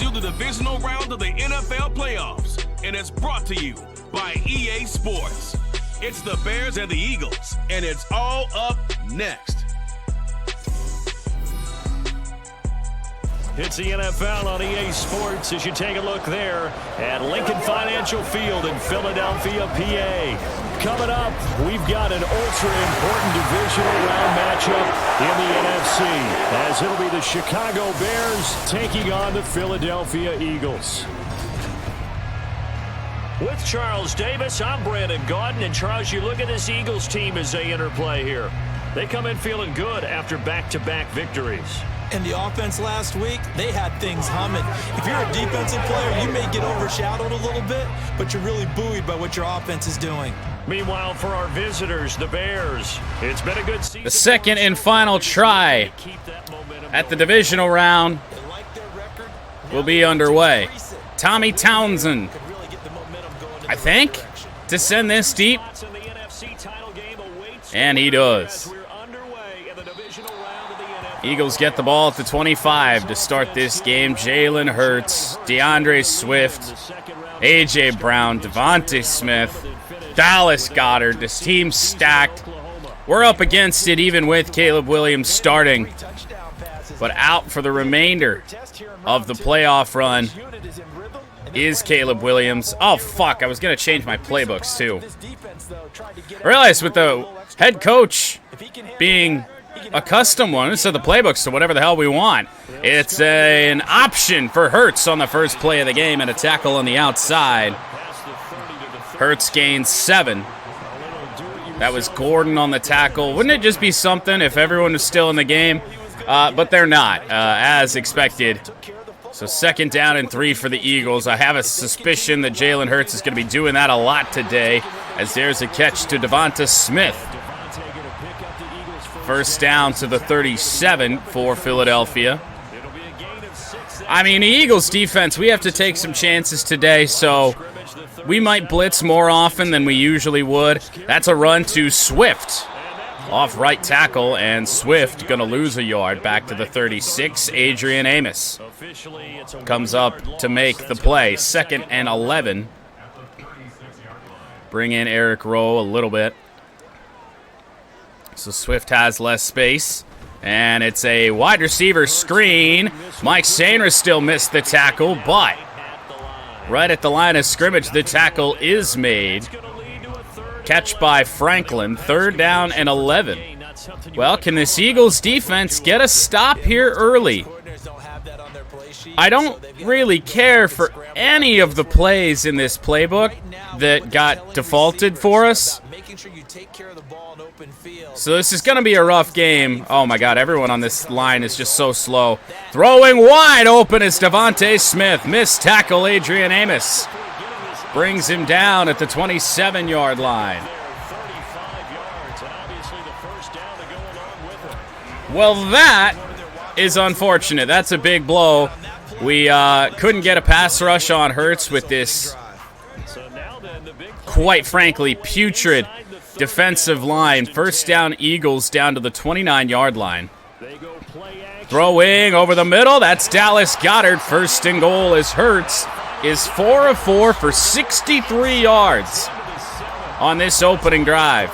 you the Divisional Round of the NFL playoffs, and it's brought to you by EA Sports. It's the Bears and the Eagles, and it's all up next. It's the NFL on EA Sports as you take a look there at Lincoln Financial Field in Philadelphia, PA. Coming up, we've got an ultra-important divisional round matchup in the NFC, as it'll be the Chicago Bears taking on the Philadelphia Eagles. With Charles Davis, I'm Brandon Gaudin, and Charles, you look at this Eagles team as they interplay here. They come in feeling good after back-to-back victories. In the offense last week, they had things humming. If you're a defensive player, you may get overshadowed a little bit, but you're really buoyed by what your offense is doing. Meanwhile, for our visitors, the Bears, it's been a good season. The second and final try at the divisional round will be underway. Tommy Townsend, I think, to send this deep, and he does. Eagles get the ball at the 25 to start this game. Jalen Hurts, DeAndre Swift, A.J. Brown, Devontae Smith, Dallas Goedert. This team's stacked. We're up against it even with Caleb Williams starting, but out for the remainder of the playoff run is Caleb Williams. Oh, fuck, I was going to change my playbooks, too. I realized with the head coach being a custom one, instead of the playbooks to whatever the hell we want, it's an option for Hurts on the first play of the game and a tackle on the outside. Hurts gains 7. That was Gordon on the tackle. Wouldn't it just be something if everyone was still in the game? But they're not, as expected. So 2nd down and 3 for the Eagles. I have a suspicion that Jalen Hurts is going to be doing that a lot today, as there's a catch to Devonta Smith. 1st down to the 37 for Philadelphia. I mean, the Eagles defense, we have to take some chances today, so we might blitz more often than we usually would. That's a run to Swift off right tackle, and Swift going to lose a yard back to the 36. Adrian Amos comes up to make the play. 2nd and 11. Bring in Eric Rowe a little bit. So Swift has less space, and it's a wide receiver screen. Mike Sainris still missed the tackle, but right at the line of scrimmage, the tackle is made. Catch by Franklin, 3rd down and 11. Well, can this Eagles defense get a stop here early? I don't really care for any of the plays in this playbook that got defaulted for us. So this is going to be a rough game. Oh my God, everyone on this line is just so slow. Throwing wide open is Devontae Smith. Missed tackle, Adrian Amos. Brings him down at the 27-yard line. Well, that is unfortunate. That's a big blow. We couldn't get a pass rush on Hurts with this, quite frankly, putrid defensive line. 1st down, Eagles down to the 29-yard line. Throwing over the middle, that's Dallas Goedert. 1st and goal as Hurts is 4 of 4 for 63 yards on this opening drive.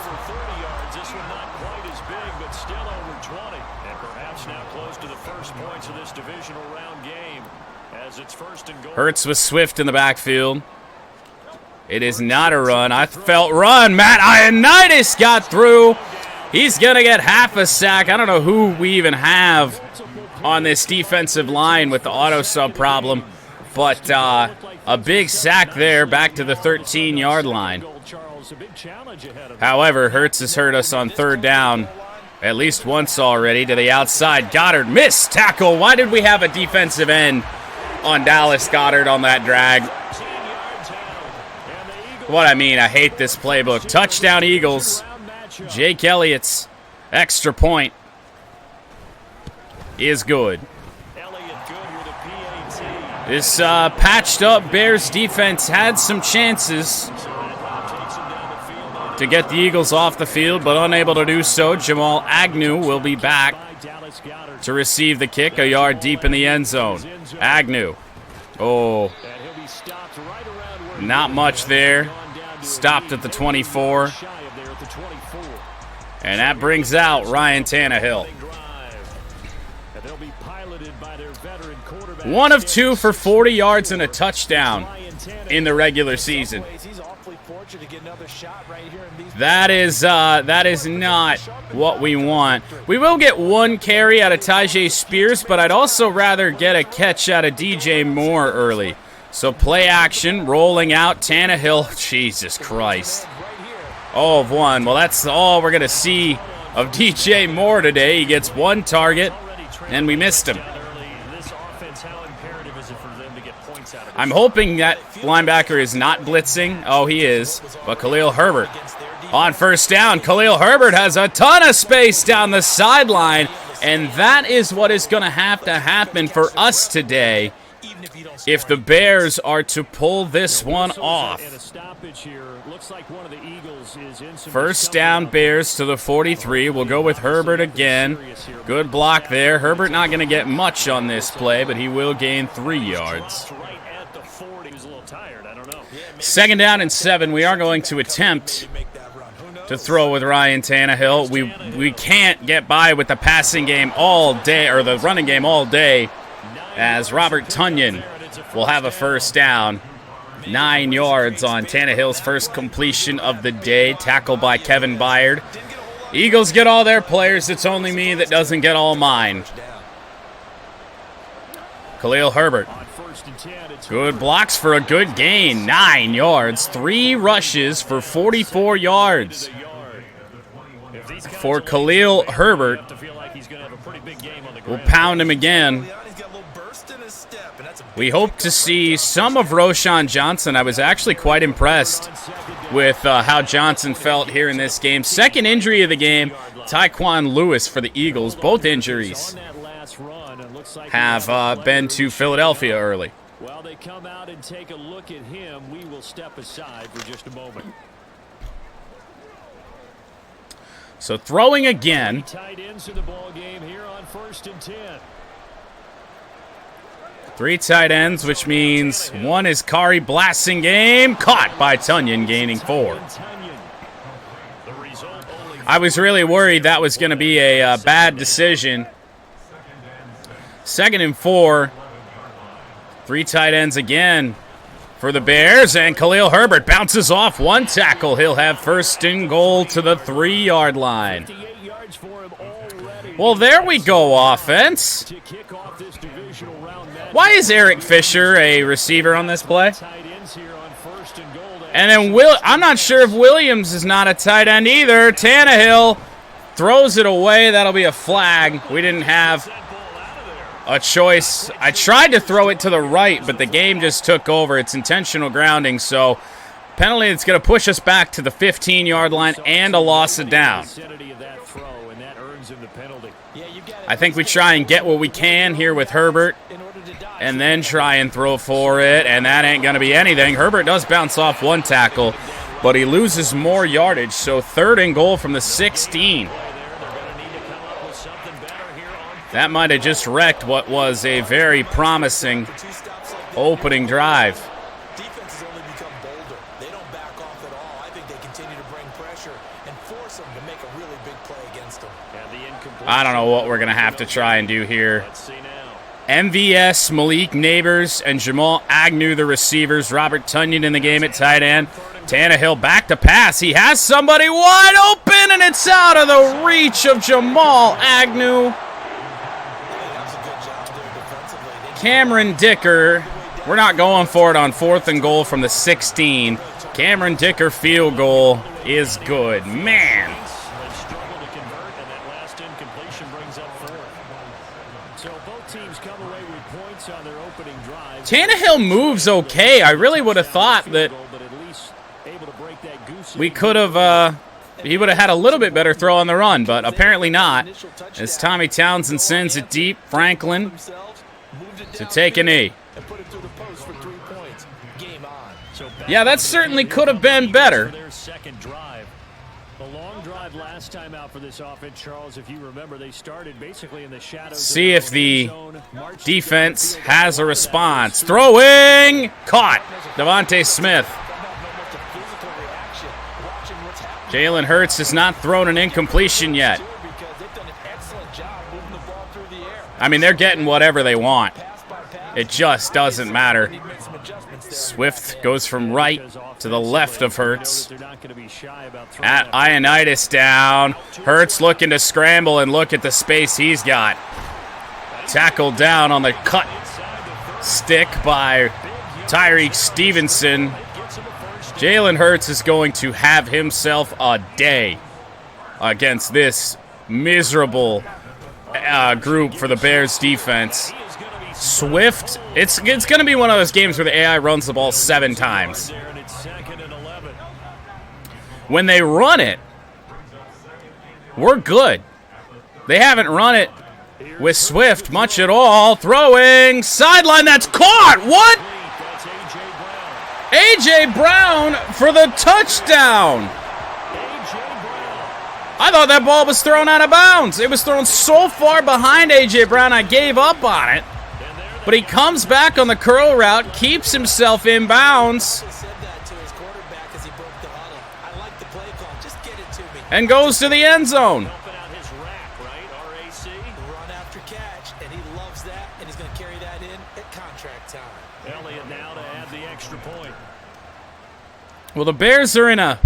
Hurts with Swift in the backfield. It is not a run. I felt run. Matt Ioannidis got through. He's going to get half a sack. I don't know who we even have on this defensive line with the auto sub problem, but a big sack there back to the 13-yard line. However, Hurts has hurt us on 3rd down at least once already to the outside. Goddard missed tackle. Why did we have a defensive end on Dallas Goedert on that drag? What I mean, I hate this playbook. Touchdown Eagles. Jake Elliott's extra point is good. This patched up Bears defense had some chances to get the Eagles off the field, but unable to do so. Jamal Agnew will be back to receive the kick, a yard deep in the end zone. Agnew Oh, not much there. Stopped at the 24. And that brings out Ryan Tannehill. 1 of 2 for 40 yards and a touchdown in the regular season. That is not what we want. We will get 1 carry out of Tyjae Spears, but I'd also rather get a catch out of DJ Moore early. So play action, rolling out Tannehill. Jesus Christ. 0 of 1. Well, that's all we're going to see of DJ Moore today. He gets 1 target, and we missed him. I'm hoping that linebacker is not blitzing. Oh, he is. But Khalil Herbert on first down. Khalil Herbert has a ton of space down the sideline, and that is what is going to happen for us today if the Bears are to pull this one off. First down, Bears to the 43. We'll go with Herbert again. Good block there. Herbert not going to get much on this play, but he will gain 3 yards. 2nd down and 7. We are going to attempt to throw with Ryan Tannehill. We can't get by with the passing game all day, or the running game all day, as Robert Tonyan will have a first down. 9 yards on Tannehill's first completion of the day, tackled by Kevin Byard. Eagles get all their players. It's only me that doesn't get all mine. Khalil Herbert. Good blocks for a good gain. 9 yards. 3 rushes for 44 yards. For Khalil Herbert. We'll pound him again. We hope to see some of Roschon Johnson. I was actually quite impressed with how Johnson felt here in this game. 2nd injury of the game, Tyquan Lewis for the Eagles. Both injuries have been to Philadelphia early. While they come out and take a look at him, we will step aside for just a moment. So throwing again. Tight ends in the ball game here on 1st and 10. 3 tight ends, which means 1 is Kari Blasingame, caught by Tonyan, gaining 4. I was really worried that was going to be a bad decision. 2nd and 4. 3 tight ends again for the Bears, and Khalil Herbert bounces off 1 tackle. He'll have 1st and goal to the 3-yard line. Well, there we go, offense. Why is Eric Fisher a receiver on this play? And then I'm not sure if Williams is not a tight end either. Tannehill throws it away. That'll be a flag. We didn't have a choice. I tried to throw it to the right, but the game just took over. It's intentional grounding, so penalty that's going to push us back to the 15-yard line and a loss of down. I think we try and get what we can here with Herbert and then try and throw for it, and that ain't going to be anything. Herbert does bounce off 1 tackle, but he loses more yardage, so 3rd and goal from the 16. That might have just wrecked what was a very promising opening drive. Defenses only become bolder. They don't back off at all. I think they continue to bring pressure and force them to make a really big play against them. I don't know what we're going to have to try and do here. MVS, Malik Neighbors, and Jamal Agnew, the receivers. Robert Tonyan in the game at tight end. Tannehill back to pass. He has somebody wide open, and it's out of the reach of Jamal Agnew. Cameron Dicker, we're not going for it on 4th and goal from the 16. Cameron Dicker field goal is good. Man. Tannehill moves okay. I really would have thought that we could have, he would have had a little bit better throw on the run, but apparently not. As Tommy Townsend sends it deep, Franklin to take a knee. Yeah, that certainly could have been better. drive last time out for this offense, Charles. If you remember, they started basically in the shadows. See if the defense has a response. Throwing, caught. Devontae Smith. Jalen Hurts has not thrown an incompletion yet. I mean, they're getting whatever they want. It just doesn't matter. Swift goes from right to the left of Hurts. At Ioannidis down. Hurts looking to scramble, and look at the space he's got. Tackled down on the cut stick by Tyreek Stevenson. Jalen Hurts is going to have himself a day against this miserable group for the Bears defense. Swift, it's going to be one of those games where the AI runs the ball 7 times. When they run it, we're good. They haven't run it with Swift much at all. Throwing, sideline, that's caught. What? A.J. Brown for the touchdown. I thought that ball was thrown out of bounds. It was thrown so far behind A.J. Brown, I gave up on it. But he comes back on the curl route, keeps himself in bounds, and goes to the end zone. Run after catch, and he loves that, and he's going to carry that in at contract time. Elliott now to add the extra point. Well, the Bears are in a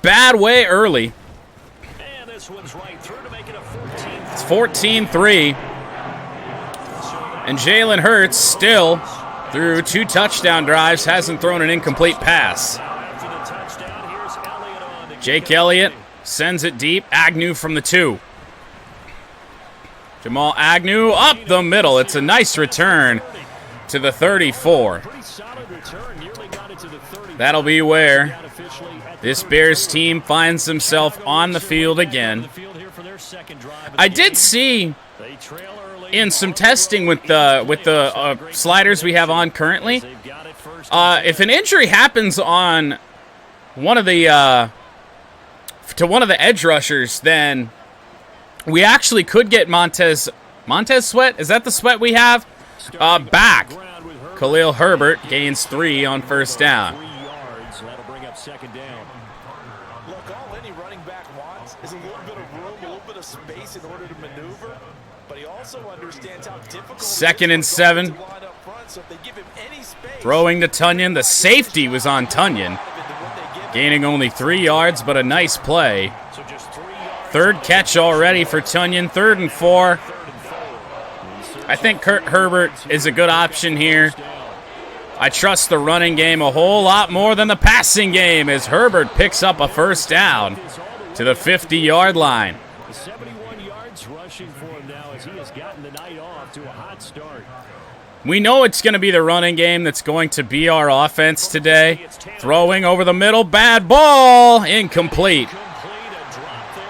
bad way early. And this one's right through to make it a 14. It's 14-3. And Jalen Hurts still, through 2 touchdown drives, hasn't thrown an incomplete pass. Jake Elliott sends it deep. Agnew from the 2. Jamal Agnew up the middle. It's a nice return to the 34. That'll be where this Bears team finds themselves on the field again. I did see in some testing with the sliders we have on currently, if an injury happens on one of the to one of the edge rushers, then we actually could get Montez Sweat. Is that the Sweat we have? Back. Khalil Herbert gains 3 on first down. That'll bring up second down. Look, all any running back wants is a little bit of room, a little bit of space in order to maneuver, but he also understands how difficult 2nd and 7. to line up front, so if they give him any space, Throwing to Tunyon. The safety was on Tunyon. Gaining only 3 yards, but a nice play. 3rd catch already for Tunyon. 3rd and 4. I think Kurt Herbert is a good option here. I trust the running game a whole lot more than the passing game as Herbert picks up a first down to the 50-yard line. 71 yards rushing for him now as he has gotten the night off to a hot start. We know it's going to be the running game that's going to be our offense today. Throwing over the middle, bad ball, incomplete.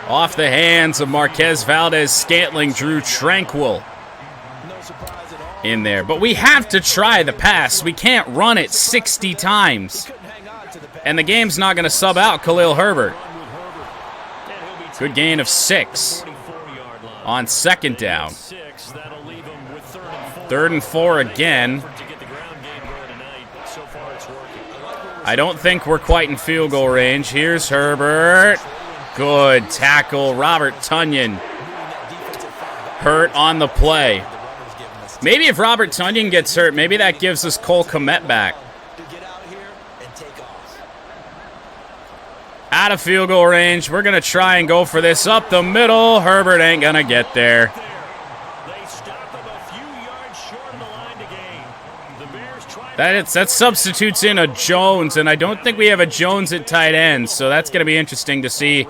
Off the hands of Marquez Valdez-Scantling, Drew Tranquil in there. But we have to try the pass. We can't run it 60 times. And the game's not going to sub out Khalil Herbert. Good gain of 6 on 2nd down. 3rd and 4 again. I don't think we're quite in field goal range. Here's Herbert. Good tackle. Robert Tunyon hurt on the play. Maybe if Robert Tunyon gets hurt, maybe that gives us Cole Kmet back. Out of field goal range. We're going to try and go for this up the middle. Herbert ain't going to get there. That substitutes in a Jones, and I don't think we have a Jones at tight end, so that's going to be interesting to see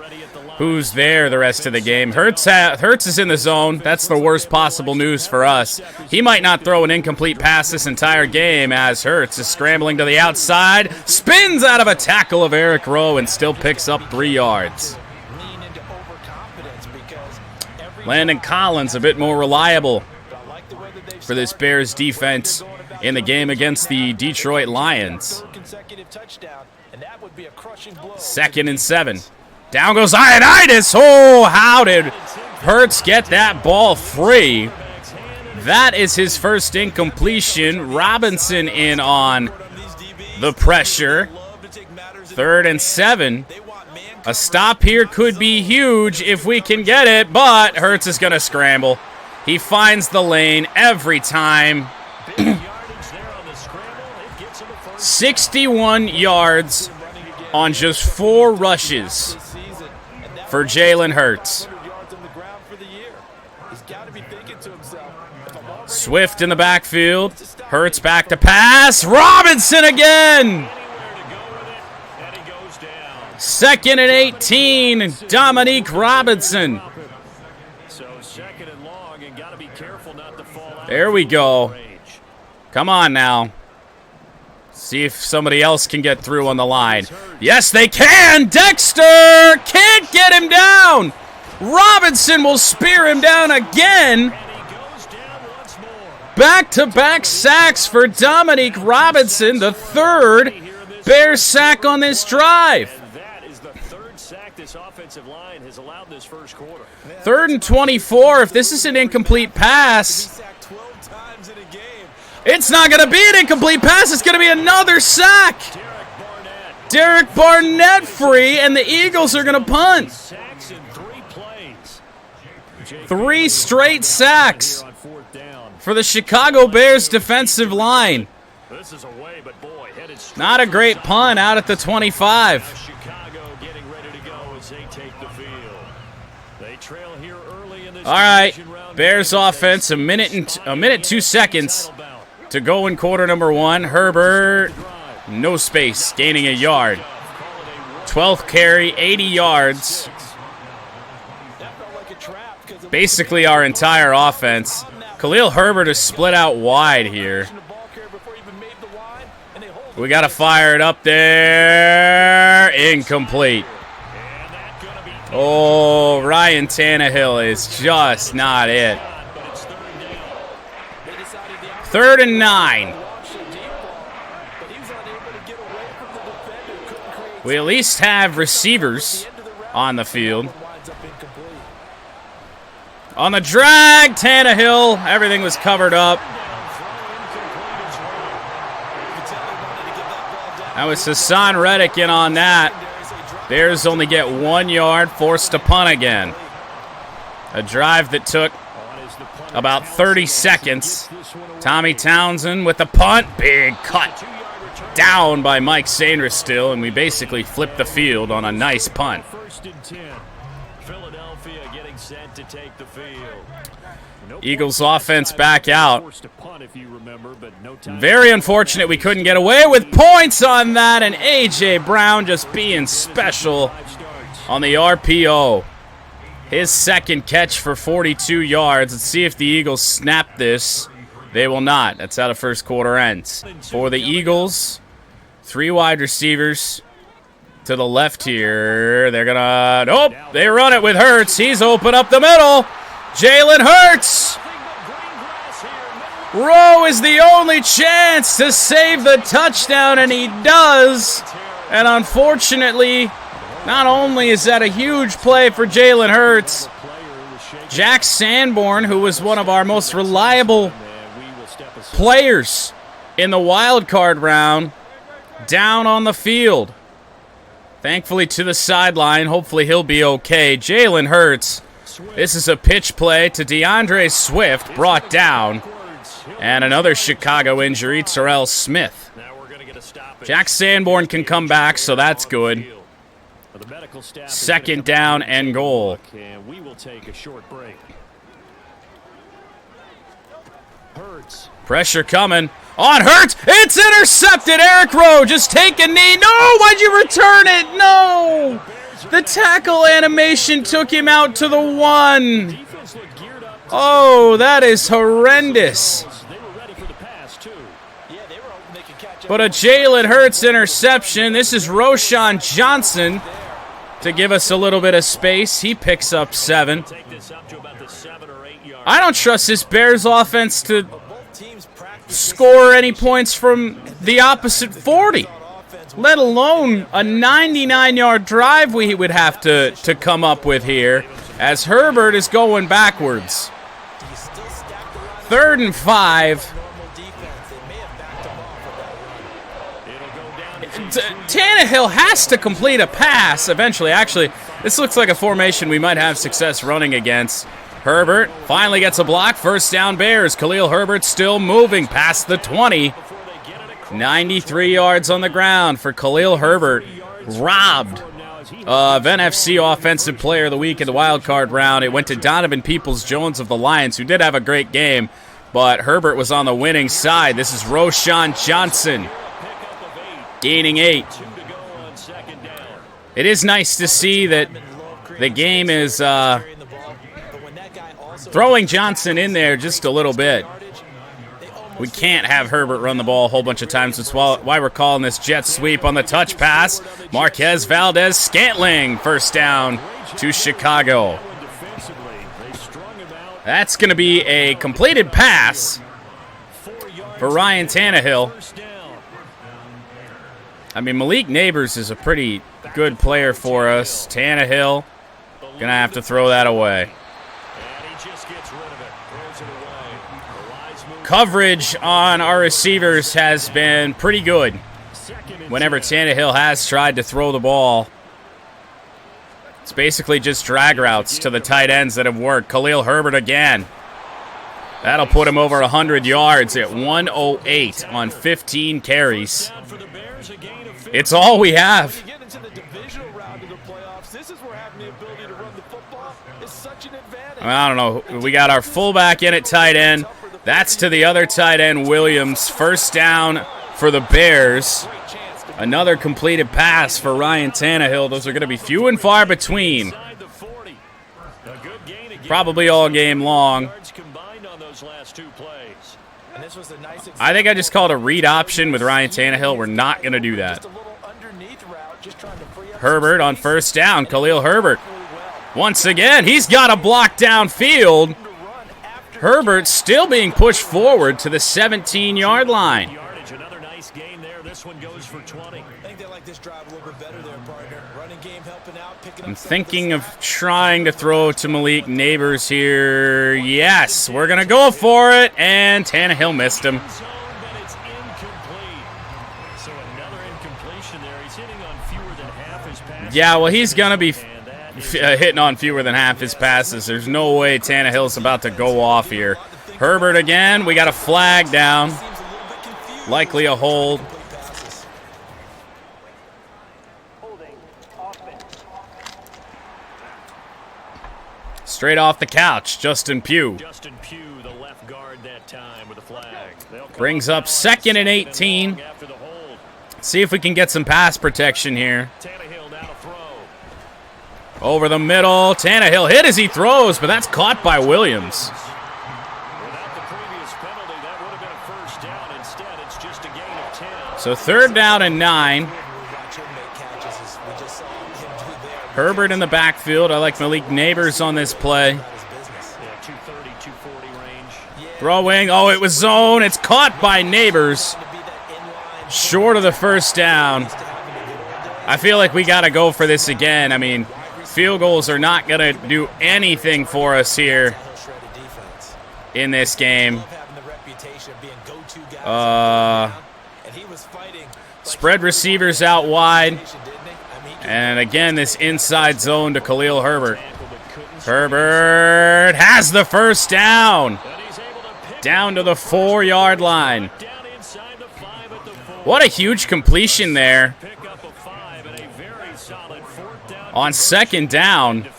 who's there the rest of the game. Hurts is in the zone. That's the worst possible news for us. He might not throw an incomplete pass this entire game as Hurts is scrambling to the outside, spins out of a tackle of Eric Rowe, and still picks up 3 yards. Landon Collins a bit more reliable for this Bears defense in the game against the Detroit Lions. 2nd and 7. Down goes Ioannidis. Oh, how did Hurts get that ball free? That is his first incompletion. Robinson in on the pressure. 3rd and 7. A stop here could be huge if we can get it, but Hurts is going to scramble. He finds the lane every time. 61 yards on just 4 rushes for Jalen Hurts. Swift in the backfield. Hurts back to pass. Robinson again. 2nd and 18. Dominique Robinson. There we go. Come on now. See if somebody else can get through on the line. Yes, they can. Dexter can't get him down. Robinson will spear him down again. Back-to-back sacks for Dominique Robinson, the 3rd Bears sack on this drive. 3rd and 24. If this is an incomplete pass, it's not going to be an incomplete pass. It's going to be another sack. Derek Barnett free, and the Eagles are going to punt. 3 straight sacks for the Chicago Bears defensive line. Not a great punt out at the 25. All right, Bears offense, a minute 2 seconds to go in quarter number 1. Herbert, no space, gaining a yard. 12th carry, 80 yards. Basically our entire offense. Khalil Herbert is split out wide here. We got to fire it up there. Incomplete. Oh, Ryan Tannehill is just not it. 3rd and 9. We at least have receivers on the field. On the drag, Tannehill. Everything was covered up. That was Hassan Reddick in on that. Bears only get 1 yard, forced to punt again. A drive that took about 30 seconds. Tommy Townsend with the punt. Big cut. Down by Mike Sainristil, and we basically flipped the field on a nice punt. Eagles offense back out. Very unfortunate we couldn't get away with points on that, and A.J. Brown just being special on the RPO. His 2nd catch for 42 yards. Let's see if the Eagles snap this. They will not. That's how the first quarter ends. For the Eagles, 3 wide receivers to the left here. They're going to... Nope, they run it with Hurts. He's open up the middle. Jalen Hurts. Rowe is the only chance to save the touchdown, and he does. And unfortunately, not only is that a huge play for Jalen Hurts, Jack Sanborn, who was one of our most reliable players in the wild card round, down on the field. Thankfully to the sideline. Hopefully he'll be okay. Jalen Hurts. This is a pitch play to DeAndre Swift, brought down. And another Chicago injury, Terrell Smith. Jack Sanborn can come back, so that's good. 2nd down and goal. Pressure coming on Hurts. It's intercepted. Eric Rowe just take a knee. No, why'd you return it? No. The tackle animation took him out to the 1. Oh, that is horrendous. But a Jalen Hurts interception. This is Roshan Johnson to give us a little bit of space. He picks up 7. I don't trust this Bears offense to score any points from the opposite 40. let alone a 99-yard drive we would have to come up with here, as Herbert is going backwards. 3rd and 5. Tannehill has to complete a pass eventually. Actually, this looks like a formation we might have success running against. Herbert finally gets a block. 1st down Bears. Khalil Herbert still moving past the 20. 93 yards on the ground for Khalil Herbert. Robbed of NFC Offensive Player of the Week in the wild card round. It went to Donovan Peoples-Jones of the Lions, who did have a great game, but Herbert was on the winning side. This is Roschon Johnson gaining 8. It is nice to see that the game is throwing Johnson in there just a little bit. We can't have Herbert run the ball a whole bunch of times. That's why we're calling this jet sweep on the touch pass. Marquez Valdez-Scantling, 1st down to Chicago. That's going to be a completed pass for Ryan Tannehill. I mean, Malik Neighbors is a pretty good player for us. Tannehill going to have to throw that away. Coverage on our receivers has been pretty good whenever Tannehill has tried to throw the ball. It's basically just drag routes to the tight ends that have worked. Khalil Herbert again. That'll put him over 100 yards at 108 on 15 carries. It's all we have. I don't know. We got our fullback in at tight end. That's to the other tight end, Williams. 1st down for the Bears. Another completed pass for Ryan Tannehill. Those are going to be few and far between. Probably all game long. I think I just called a read option with Ryan Tannehill. We're not going to do that. Herbert on 1st down. Khalil Herbert. Once again, he's got a block downfield. Herbert still being pushed forward to the 17-yard line. Another nice gain there. This one goes for 20. I'm thinking of trying to throw to Malik Neighbors here. Yes, we're going to go for it, and Tannehill missed him. Yeah, well, he's going to be hitting on fewer than half his passes. There's no way Tannehill's about to go off here. Herbert again. We got a flag down. Likely a hold. Straight off the couch, Justin Pugh. The left guard that time with a flag. Brings up 2nd and 18. See if we can get some pass protection here. Over the middle. Tannehill hit as he throws, but that's caught by Williams. So 3rd down and 9. Herbert in the backfield. I like Malik Neighbors on this play. Throwing. Oh, it was zone. It's caught by Neighbors. Short of the 1st down. I feel like we got to go for this again. I mean, field goals are not going to do anything for us here in this game. Spread receivers out wide. And again, this inside zone to Khalil Herbert. Herbert has the 1st down. Down to the 4-yard line. What a huge completion there. On 2nd down.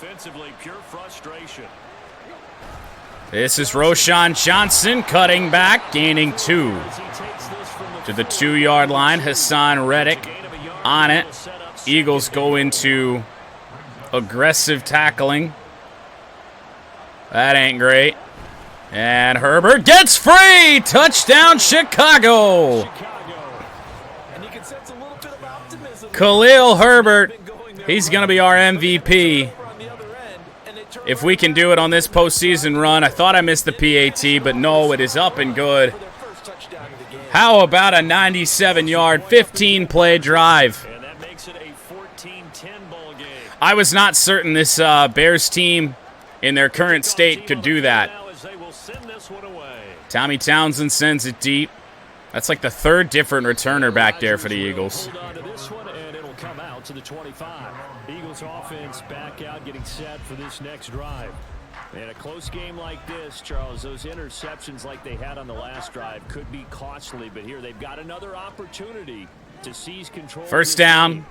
This is Roschon Johnson cutting back, gaining 2. To the 2-yard line, Hassan Reddick on it. Eagles go into aggressive tackling. That ain't great. And Herbert gets free! Touchdown, Chicago! Khalil Herbert, he's going to be our MVP. If we can do it on this postseason run. I thought I missed the PAT, but no, it is up and good. How about a 97-yard, 15-play drive? And that makes it a 14-10 ball game. I was not certain this Bears team in their current state could do that. Tommy Townsend sends it deep. That's like the third different returner back there for the Eagles. Hold on to this one, and it'll come out to the 25. Eagles offense back out, getting set for this next drive. And a close game like this, Charles, those interceptions like they had on the last drive could be costly, but here they've got another opportunity to seize control. First down.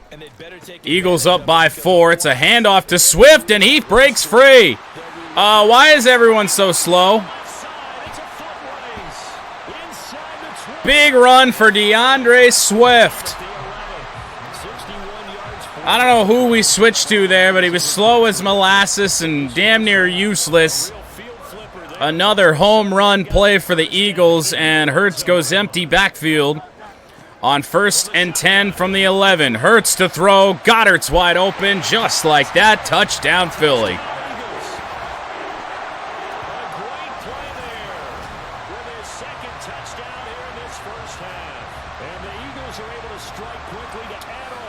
Eagles up by 4. It's a handoff to Swift, and he breaks free. Why is everyone so slow? Big run for DeAndre Swift. I don't know who we switched to there, but he was slow as molasses and damn near useless. Another home run play for the Eagles, and Hurts goes empty backfield on 1st and 10 from the 11. Hurts to throw. Goddard's wide open, just like that. Touchdown, Philly.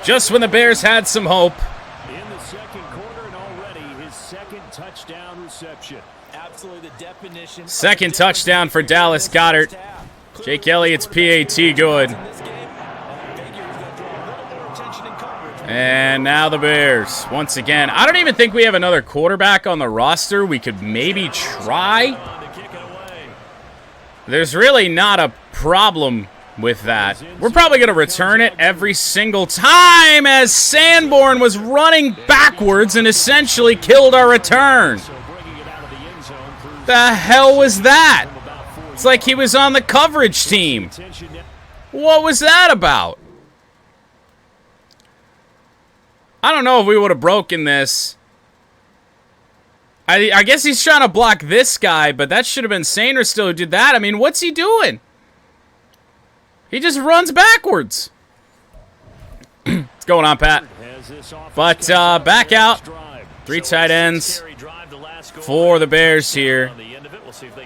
Just when the Bears had some hope. In the second quarter and already his second touchdown reception. Absolutely the definition. Second touchdown for Dallas Goedert. Jake Elliott's PAT good. And now the Bears once again. I don't even think we have another quarterback on the roster. We could maybe try. There's really not a problem with that. We're probably going to return it every single time, as Sanborn was running backwards and essentially killed our return. The hell was that? It's like he was on the coverage team. What was that about? I don't know if we would have broken this. I guess he's trying to block this guy, but that should have been Sainer still who did that. I mean, what's he doing? He just runs backwards. What's going on, Pat? But back out. 3 tight ends for the Bears here.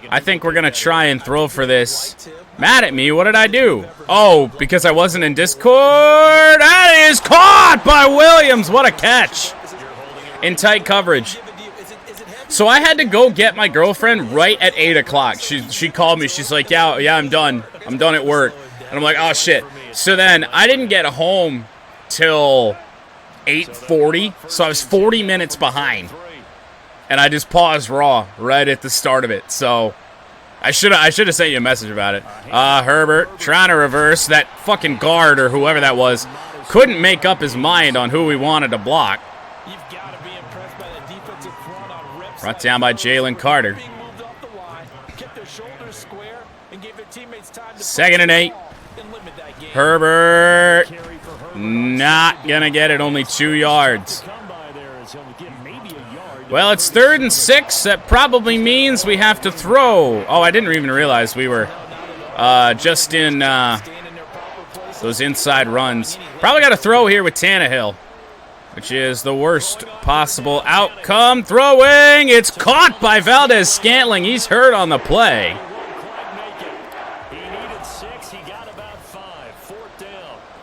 I think we're going to try and throw for this. Mad at me. What did I do? Oh, because I wasn't in Discord? That is caught by Williams. What a catch. In tight coverage. So I had to go get my girlfriend right at 8 o'clock. She called me. She's like, yeah, I'm done. I'm done at work. And I'm like, oh, shit. So then I didn't get home till 8:40. So I was 40 minutes behind. And I just paused Raw right at the start of it. So I should have sent you a message about it. Herbert trying to reverse. That fucking guard or whoever that was couldn't make up his mind on who we wanted to block. Brought down by Jalen Carter. 2nd and 8. Herbert not going to get it, only 2 yards. Well, it's 3rd and 6. That probably means we have to throw. Oh, I didn't even realize we were just in those inside runs. Probably got to throw here with Tannehill, which is the worst possible outcome. Throwing. It's caught by Valdez-Scantling. He's hurt on the play.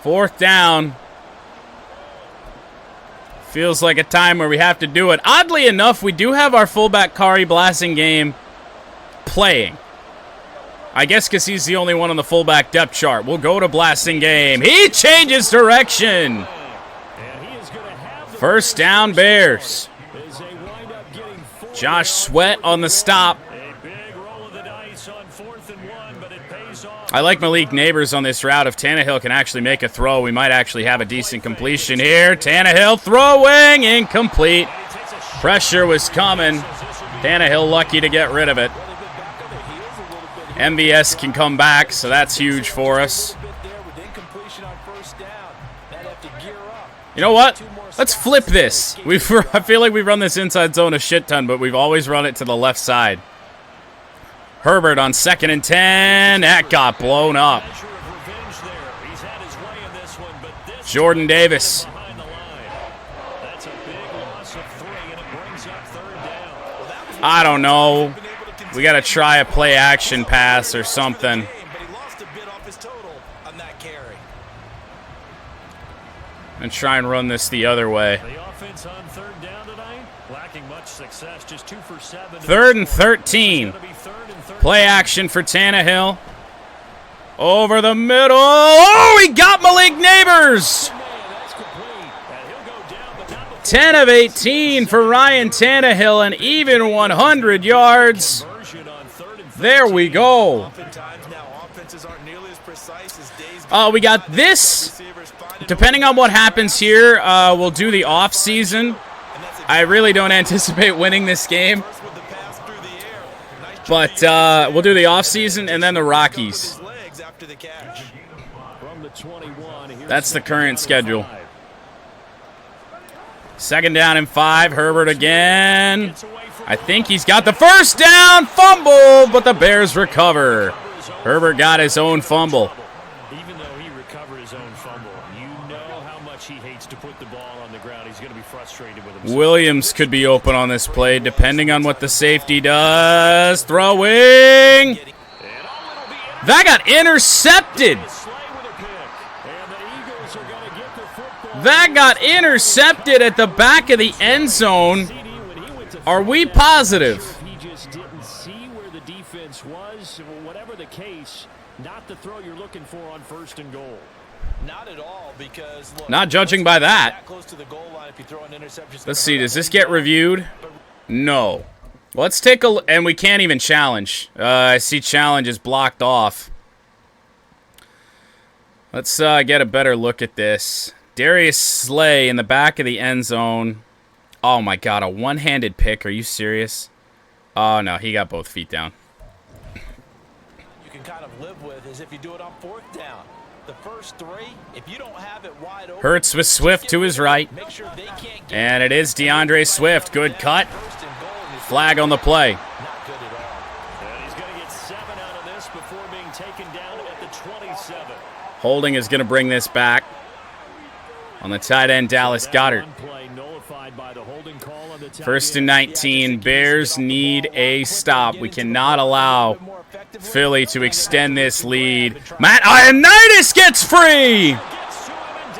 4th down. Feels like a time where we have to do it. Oddly enough, we do have our fullback Kari Blasingame playing. I guess because he's the only one on the fullback depth chart. We'll go to Blasingame. He changes direction. 1st down, Bears. Josh Sweat on the stop. I like Malik Neighbors on this route. If Tannehill can actually make a throw, we might actually have a decent completion here. Tannehill throwing, incomplete. Pressure was coming. Tannehill lucky to get rid of it. MVS can come back, so that's huge for us. You know what? Let's flip this. I feel like we've run this inside zone a shit ton, but we've always run it to the left side. Herbert on 2nd and 10. That got blown up. Jordan Davis. I don't know. We got to try a play action pass or something. and try and run this the other way. The offense on third down tonight, lacking much success, just 2 for 7. 3rd and 13. Play action for Tannehill. Over the middle. Oh, he got Malik Neighbors. 10 of 18 for Ryan Tannehill and even 100 yards. There we go. We got this. Depending on what happens here, we'll do the off-season. I really don't anticipate winning this game. But we'll do the off-season and then the Rockies. That's the current schedule. 2nd down and 5. Herbert again. I think he's got the first down. Fumble, but the Bears recover. Herbert got his own fumble. Even though he recovered his own fumble, you know how much he hates to put the ball on the ground. He's going to be frustrated with himself. Williams could be open on this play, depending on what the safety does. Throwing. That got intercepted. That got intercepted at the back of the end zone. Are we positive? He just didn't see where the defense was. Whatever the case, not the throw you're looking for on 1st and goal. Not at all, because look, not judging by that. close to the goal line, if you throw an interception. Let's see, does this get reviewed? No. Let's take a look, and we can't even challenge. I see challenge is blocked off. Let's get a better look at this. Darius Slay in the back of the end zone. Oh my God, a one-handed pick. Are you serious? Oh no, he got both feet down. You can kind of live with is if you do it on 4th down. The first 3, if you don't have it wide open. Hurts with Swift to his right. And it is DeAndre Swift. Good cut. Flag on the play. And he's going to get 7 out of this before being taken down at the 27. Holding is going to bring this back. On the tight end, Dallas Goedert. 1st and 19. Bears need a stop. We cannot allow Philly to extend this lead. Matt Ioannidis gets free.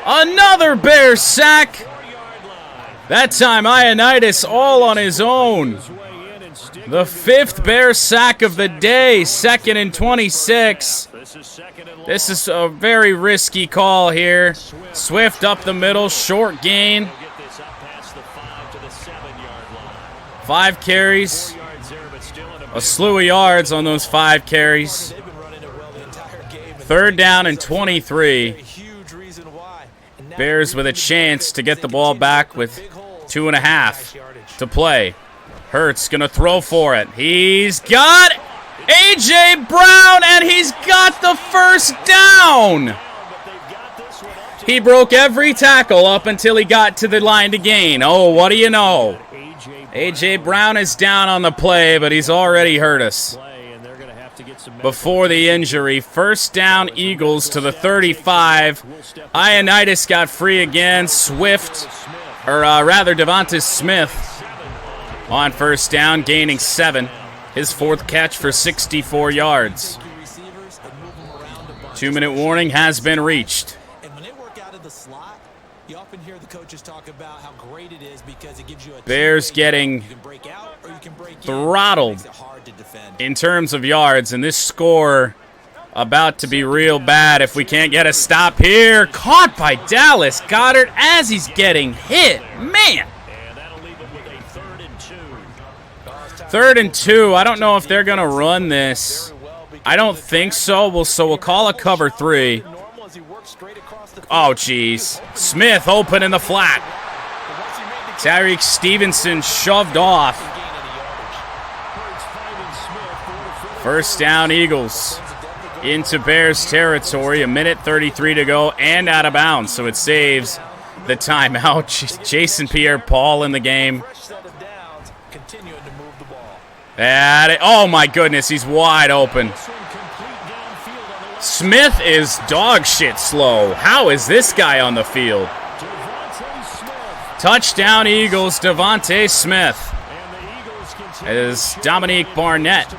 Another Bears sack. That time, Ioannidis all on his own. The 5th Bears sack of the day. 2nd and 26. This is a very risky call here. Swift up the middle, short gain. 5 carries. A slew of yards on those 5 carries. 3rd down and 23. Bears with a chance to get the ball back with 2.5 to play. Hurts gonna throw for it. He's got A.J. Brown, and he's got the first down. He broke every tackle up until he got to the line to gain. Oh, what do you know? A.J. Brown is down on the play, but he's already hurt us. Before the injury, 1st down, Eagles to the 35. Ioannidis got free again. Swift, or rather Devonta Smith on 1st down, gaining 7. His 4th catch for 64 yards. 2-minute warning has been reached. And when they work out of the slot, you often hear the coaches talk about how great it is because it gives you a Bears getting throttled in terms of yards, and this score about to be real bad if we can't get a stop here. Caught by Dallas Goedert as he's getting hit. Man. 3rd and 2. I don't know if they're going to run this. I don't think so. So we'll call a cover 3. Oh, jeez. Smith open in the flat. Tyreek Stevenson shoved off. 1st down, Eagles. Into Bears territory. 1:33 to go and out of bounds. So it saves the timeout. Jason Pierre-Paul in the game. Oh, my goodness, he's wide open. Smith is dog shit slow. How is this guy on the field? Touchdown, Eagles, Devontae Smith. As Dominique Barnett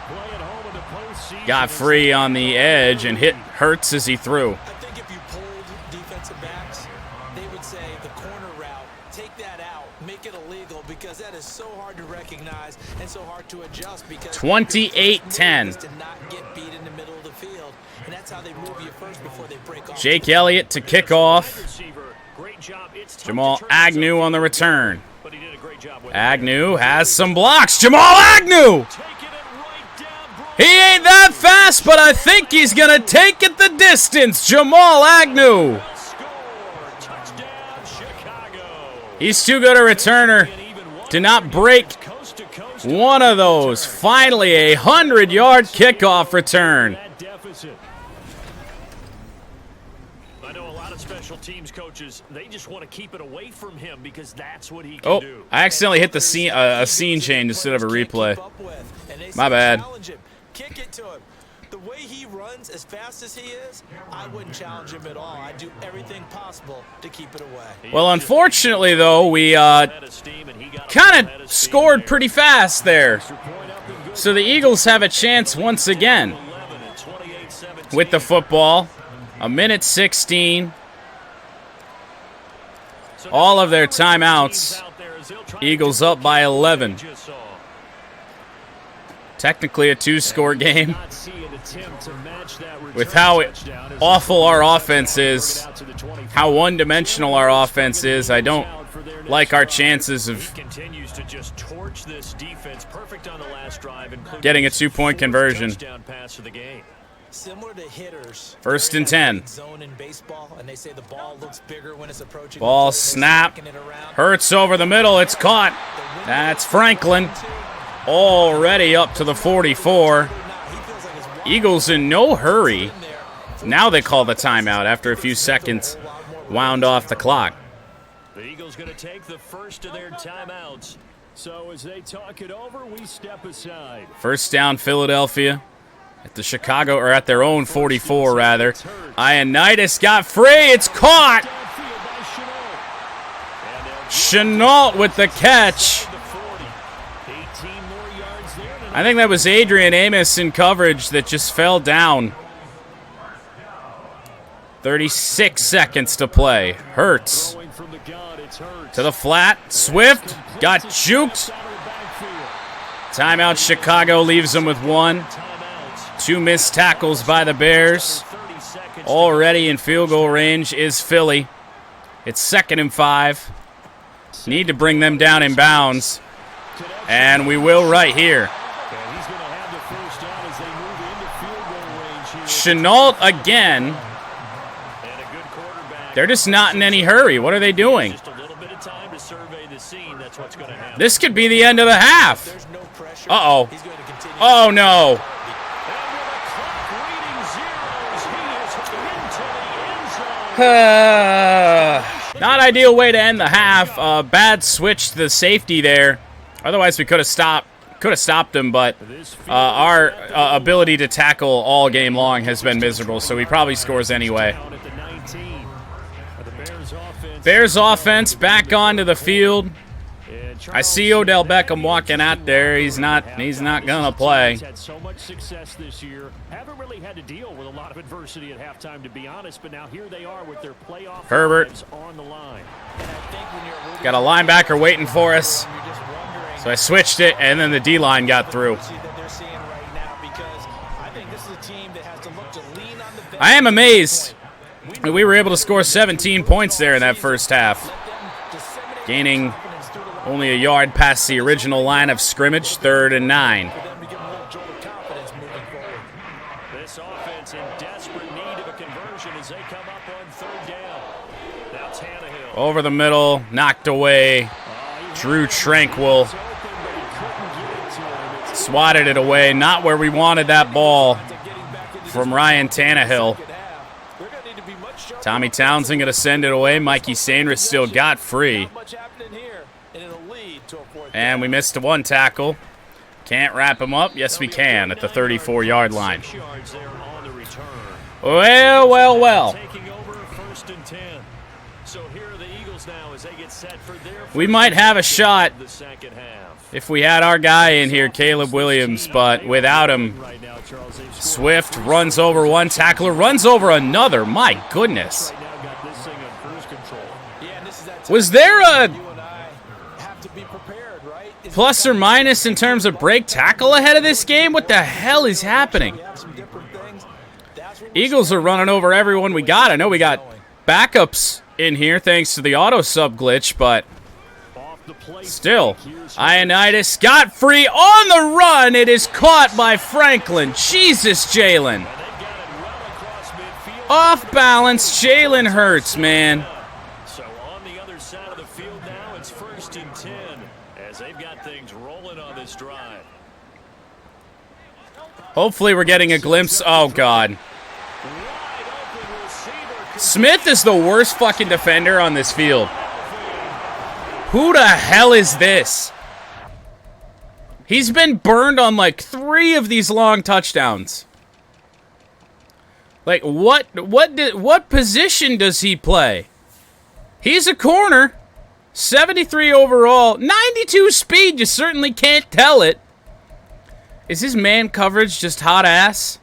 got free on the edge and hit Hurts as he threw. I think if you polled defensive backs, they would say corner route, take that out, make it illegal, because that is so hard to recognize and so hard to adjust. Because 28-10. to not get beat in the middle of the field, and that's how they move you first before they break off. Jake Elliott to kick off. Jamal Agnew on the return. Agnew has some blocks. Jamal Agnew! He ain't that fast, but I think he's going to take it the distance. Jamal Agnew. He's too good a returner to not break one of those. Finally, a 100-yard kickoff return. I know a lot of special teams coaches, they just want to keep it away from him because that's what he can do. I accidentally hit the scene, a scene change instead of a replay. My bad. Kick it to him. The way he runs as fast as he is, I wouldn't challenge him at all. I'd do everything possible to keep it away. Well, unfortunately, though, we kind of scored pretty fast there. So the Eagles have a chance once again with the football. A minute 16. All of their timeouts. Eagles up by 11. Technically a two-score game. With how awful our offense is, how one-dimensional our offense is, I don't like our chances of getting a two-point conversion. Similar to hitters. First and 10. Zone in baseball, and they say the ball looks bigger when it's approaching. Ball snap. Hurts over the middle. It's caught. That's Franklin. Already up to the 44. Eagles in no hurry. Now they call the timeout after a few seconds wound off the clock. The Eagles going to take the first of their timeouts. So as they talk it over, we step aside. First down, Philadelphia. At the Chicago, or at their own 44, rather. Ioannidis got free. It's caught. Chenault with the catch. I think that was Adrian Amos in coverage that just fell down. 36 seconds to play. Hurts. To the flat. Swift got juked. Timeout Chicago leaves them with one. Two missed tackles by the Bears. Already in field goal range is Philly. It's 2nd and 5. Need to bring them down in bounds. And we will right here. Chenault again. They're just not in any hurry. What are they doing? This could be the end of the half. Uh-oh. Oh, no. Not ideal way to end the half. Bad switch to the safety there. Otherwise, we could have stopped him, but our ability to tackle all game long has been miserable, so he probably scores anyway. Bears offense back onto the field. I see Odell Beckham walking out there. He's not gonna play. Had so much success this year. Haven't really had to deal with a lot of adversity at halftime, to be honest. But now here they are with their playoff Herbert on the line. Got a linebacker waiting for us. So I switched it, and then the D-line got through. I am amazed that we were able to score 17 points there in that first half. Gaining only a yard past the original line of scrimmage, 3rd and 9. This offense in desperate need of a conversion as they come up on 3rd down. Now Tannehill. Over the middle, knocked away. Drew Tranquil swatted it away. Not where we wanted that ball from Ryan Tannehill. Tommy Townsend going to send it away. Mikey Sanders still got free. And we missed one tackle. Can't wrap him up. Yes, we can at the 34-yard line. Well. We might have a shot if we had our guy in here, Caleb Williams, but without him, Swift runs over one tackler, runs over another. My goodness. Was there a plus or minus in terms of break tackle ahead of this game? What the hell is happening? Eagles are running over everyone we got. I know we got backups in here thanks to the auto sub glitch, but still. Ioannidis got free on the run. It is caught by Franklin. Jesus, Jalen. Off balance, Jalen Hurts, man. So on the other side of the field now, it's 1st and 10 as they've got things rolling on this drive. Hopefully we're getting a glimpse. Oh, God. Smith is the worst fucking defender on this field. Who the hell is this? He's been burned on like 3 of these long touchdowns. Like, what position does he play? He's a corner. 73 overall. 92 speed. You certainly can't tell it. Is his man coverage just hot ass?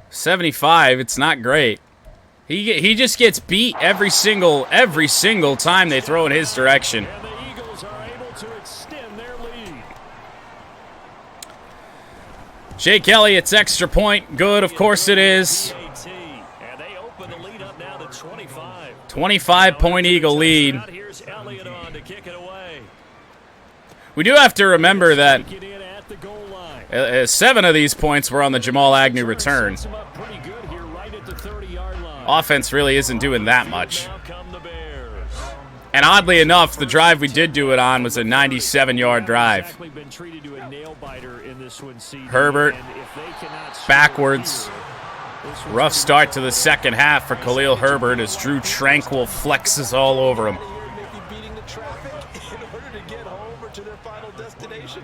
$75. It's not great. He just gets beat every single time they throw in his direction. And the Eagles are able to extend their lead. Jake Elliott's extra point. Good, of course it is. And they open the lead up now to 25. 25-point Eagle lead. Here's Elliott on to kick it away. We do have to remember that Get in at the goal line. 7 of these points were on the Jamal Agnew return. Sets him up pretty good here right at the 30-yard line. Offense really isn't doing that much. Now come the Bears. And oddly enough, the drive we did do it on was a 97-yard drive. Exactly been treated to a nail biter in this one season. Herbert, And if they cannot score backwards. here, this one's Rough start to the second half for Khalil Herbert as Drew Tranquil flexes all over him.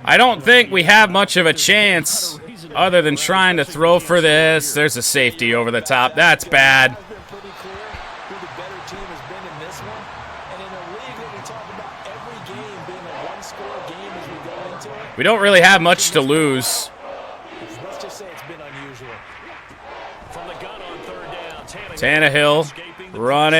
I don't think we have much of a chance other than trying to throw for this. There's a safety over the top. That's bad. We don't really have much to lose. Let's just say it's been unusual. from the gun on 3rd down. Tannehill running.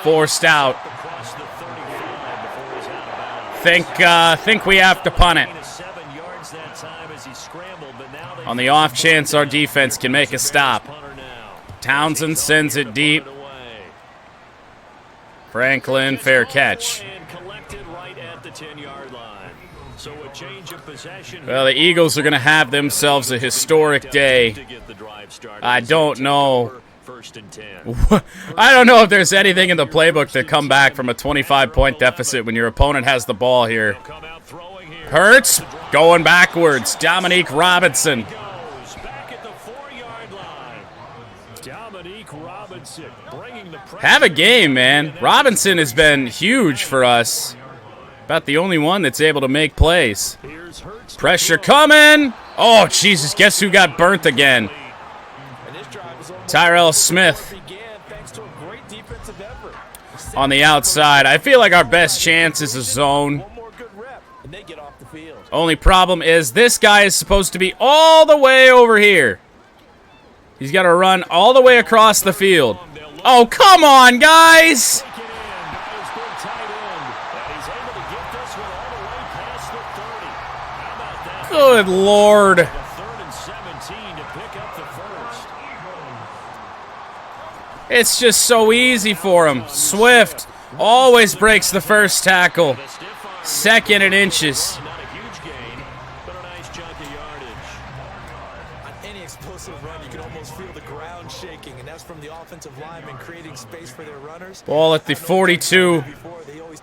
Forced out. Across the 35 before he's out of bounds. Think we have to punt it. 7 yards that time as he scrambled, but now they On the off chance our defense can make a stop. punter now. Townsend sends it deep. Franklin, fair catch. And collected right at the 10-yard line. So a change of possession. Well, the Eagles are going to have themselves a historic day. To get the drive started. I don't know. 1st and 10. I don't know if there's anything in the playbook to come back from a 25-point deficit when your opponent has the ball here. Come out throwing here. Hurts going backwards. Dominique Robinson. Goes back at the 4-yard line. Dominique Robinson bringing the pressure. Have a game, man. Robinson has been huge for us. About the only one that's able to make plays. Here's Hurts. Pressure coming. Oh, Jesus. Guess who got burnt again? Tyrell Smith on the outside. I feel like our best chance is a zone. Only problem is this guy is supposed to be all the way over here. He's got to run all the way across the field. Oh, come on, guys. Good Lord. 3rd and 17 to pick up the first. It's just so easy for him. Swift always breaks the first tackle. 2nd and inches. Not a huge gain, but a nice chunk of yardage. On any explosive run, you can almost feel the ground shaking, and that's from the offensive linemen creating space for their runners. Ball at the 42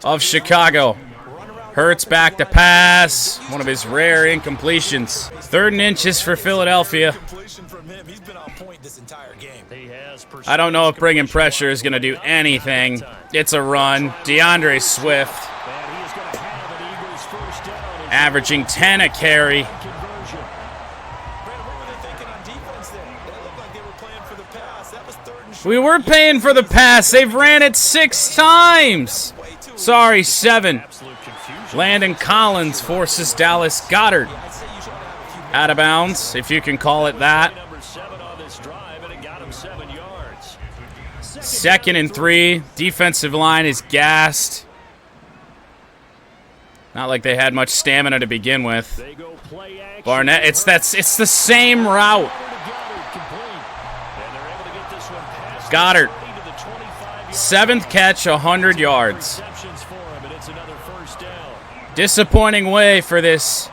of Chicago. Hurts back to pass. One of his rare incompletions. 3rd and inches for Philadelphia. Completion from him. He's been on point this entire game. He has I don't know if bringing pressure is going to do anything. It's a run. DeAndre Swift and he is going to have an Eagles first down. averaging 10 a carry. Conversion. Brandon, what were they thinking on defense there? They looked like they were playing for the pass. That was 3rd and short. We were paying for the pass. They've ran it 6 times. Sorry, 7. Absolute confusion. Landon Collins forces Dallas Goedert. I'd say you should have a few out of bounds, if you can call it that. 2nd and 3. Defensive line is gassed. Not like they had much stamina to begin with. Barnett, it's the same route. Goddard, 7th catch, 100 yards. Disappointing way for this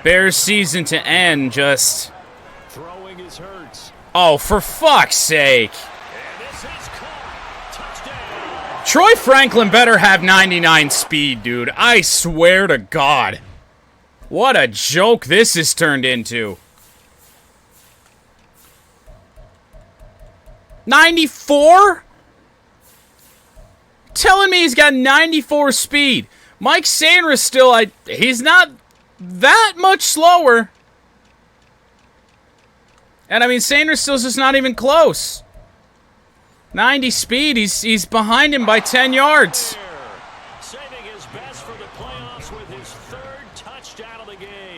Bears season to end. Just, oh, for fuck's sake. Troy Franklin better have 99 speed, dude. I swear to God. What a joke this has turned into. 94? Telling me he's got 94 speed. Mike Sanders still, he's not that much slower. And I mean, Sanders still's just not even close. 90 speed, he's behind him by 10 yards.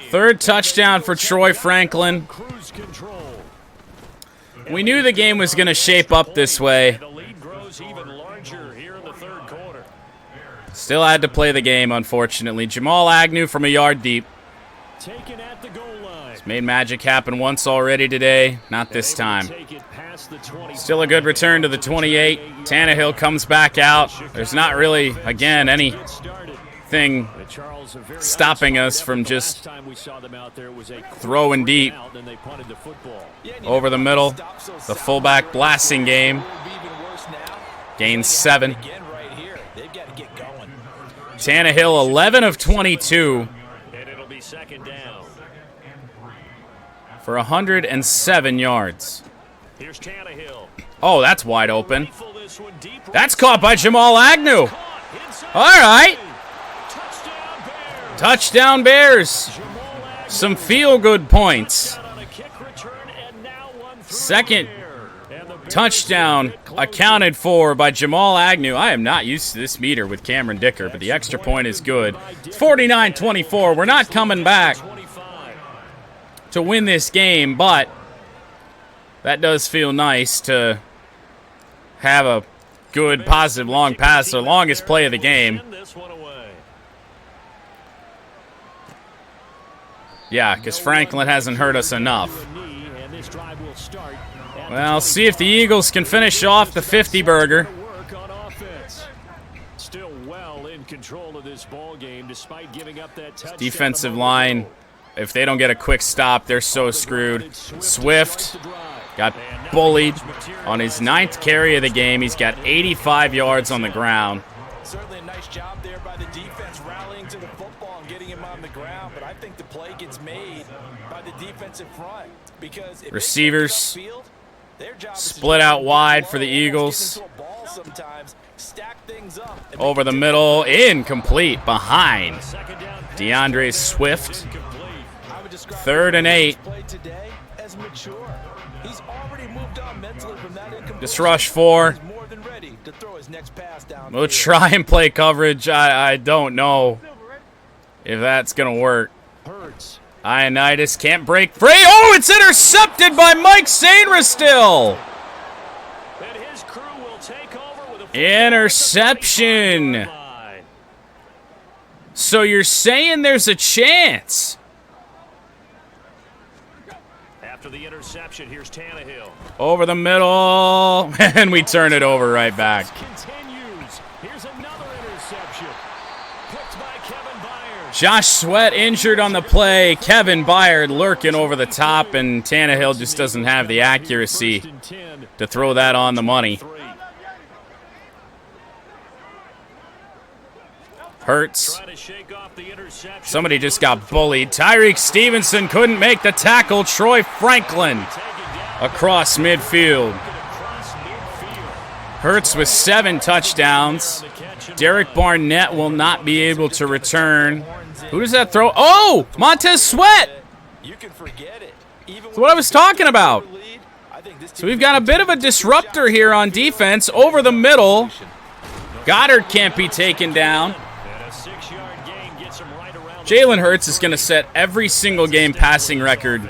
Third touchdown for Troy Franklin. We knew the game was going to shape up this way. Still had to play the game, unfortunately. Jamal Agnew from a yard deep. He's made magic happen once already today. Not this time. Still a good return to the 28. Tannehill comes back out. There's not really, again, anything stopping us from just throwing deep over the middle. The fullback blasting game. Gains 7. Tannehill 11 of 22 for 107 yards. Here's Tannehill. Oh, that's wide open. That's caught by Jamal Agnew. All right. Touchdown Bears. Some feel-good points. Second touchdown accounted for by Jamal Agnew. I am not used to this meter with Cameron Dicker, but the extra point is good. 49-24. We're not coming back to win this game, but that does feel nice to have a good, positive long pass, the longest play of the game. Yeah, because Franklin hasn't hurt us enough. Well, see if the Eagles can finish off the 50-burger. Defensive line, if they don't get a quick stop, they're so screwed. Swift got bullied on his 9th carry of the game. He's got 85 yards on the ground. Certainly a nice job there by the defense rallying to the football and getting him on the ground, but I think the play gets made by the defensive front because if receivers split out wide for the Eagles. Over the middle, incomplete, behind DeAndre Swift. 3rd and 8. Just rush 4. We'll try and play coverage. I don't know if that's going to work. Ioannidis can't break free. Oh, it's intercepted by Mike Sanders still. Interception. So you're saying there's a chance? After the interception, here's Tannehill. Over the middle, and we turn it over right back. Here's another interception. Picked by Kevin Byard. Josh Sweat injured on the play. Kevin Byard lurking over the top, and Tannehill just doesn't have the accuracy to throw that on the money. Hurts. Somebody just got bullied. Tyreek Stevenson couldn't make the tackle. Troy Franklin across midfield. Hurts with 7 touchdowns. Derek Barnett will not be able to return. Who does that throw? Oh, Montez Sweat. That's what I was talking about. So we've got a bit of a disruptor here on defense. Over the middle. Goddard can't be taken down. Jalen Hurts is going to set every single game passing record.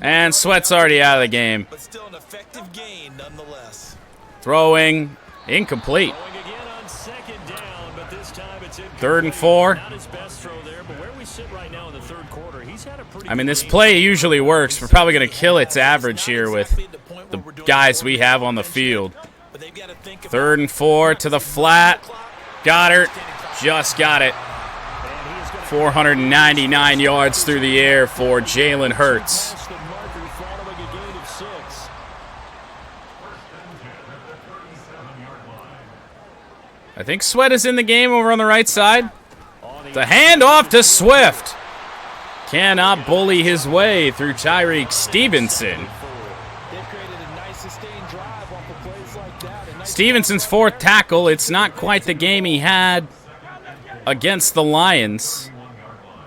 And Sweat's already out of the game. Throwing. Incomplete. 3rd and 4. I mean, this play usually works. We're probably going to kill its average here with the guys we have on the field. 3rd and 4 to the flat. Goddard just got it. 499 yards through the air for Jalen Hurts. I think Sweat is in the game over on the right side. The handoff to Swift. Cannot bully his way through Tyreek Stevenson. Stevenson's 4th tackle. It's not quite the game he had against the Lions,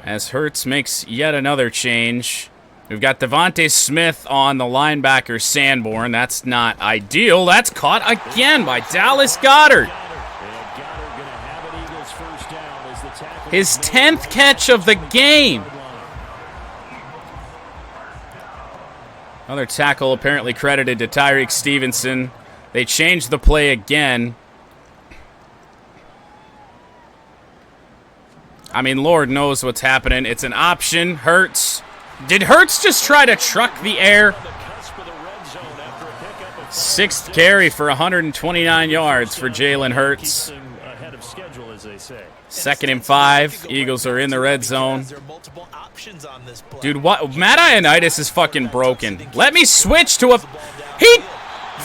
as Hurts makes yet another change. We've got Devontae Smith on the linebacker Sanborn. That's not ideal. That's caught again by Dallas Goedert. His 10th catch of the game. Another tackle apparently credited to Tyreek Stevenson. They changed the play again. I mean, Lord knows what's happening. It's an option. Hurts. Did Hurts just try to truck the air? 6th carry for 129 yards for Jalen Hurts. 2nd and 5. Eagles are in the red zone. Dude, what? Matt Ioannidis is fucking broken. Let me switch to a...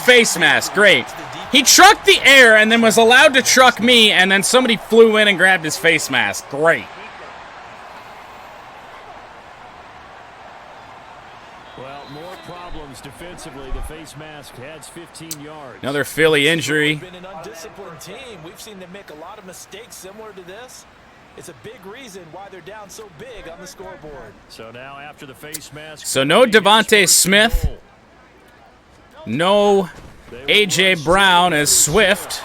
Face mask, great. He trucked the air and then was allowed to truck me, and then somebody flew in and grabbed his face mask. Great. Well, more problems defensively. The face mask adds 15 yards. Another Philly injury. Been an undisciplined team. We've seen them make a lot of mistakes similar to this. It's a big reason why they're down so big on the scoreboard. So now after the face mask. So no Devontae Smith. No A.J. Brown as Swift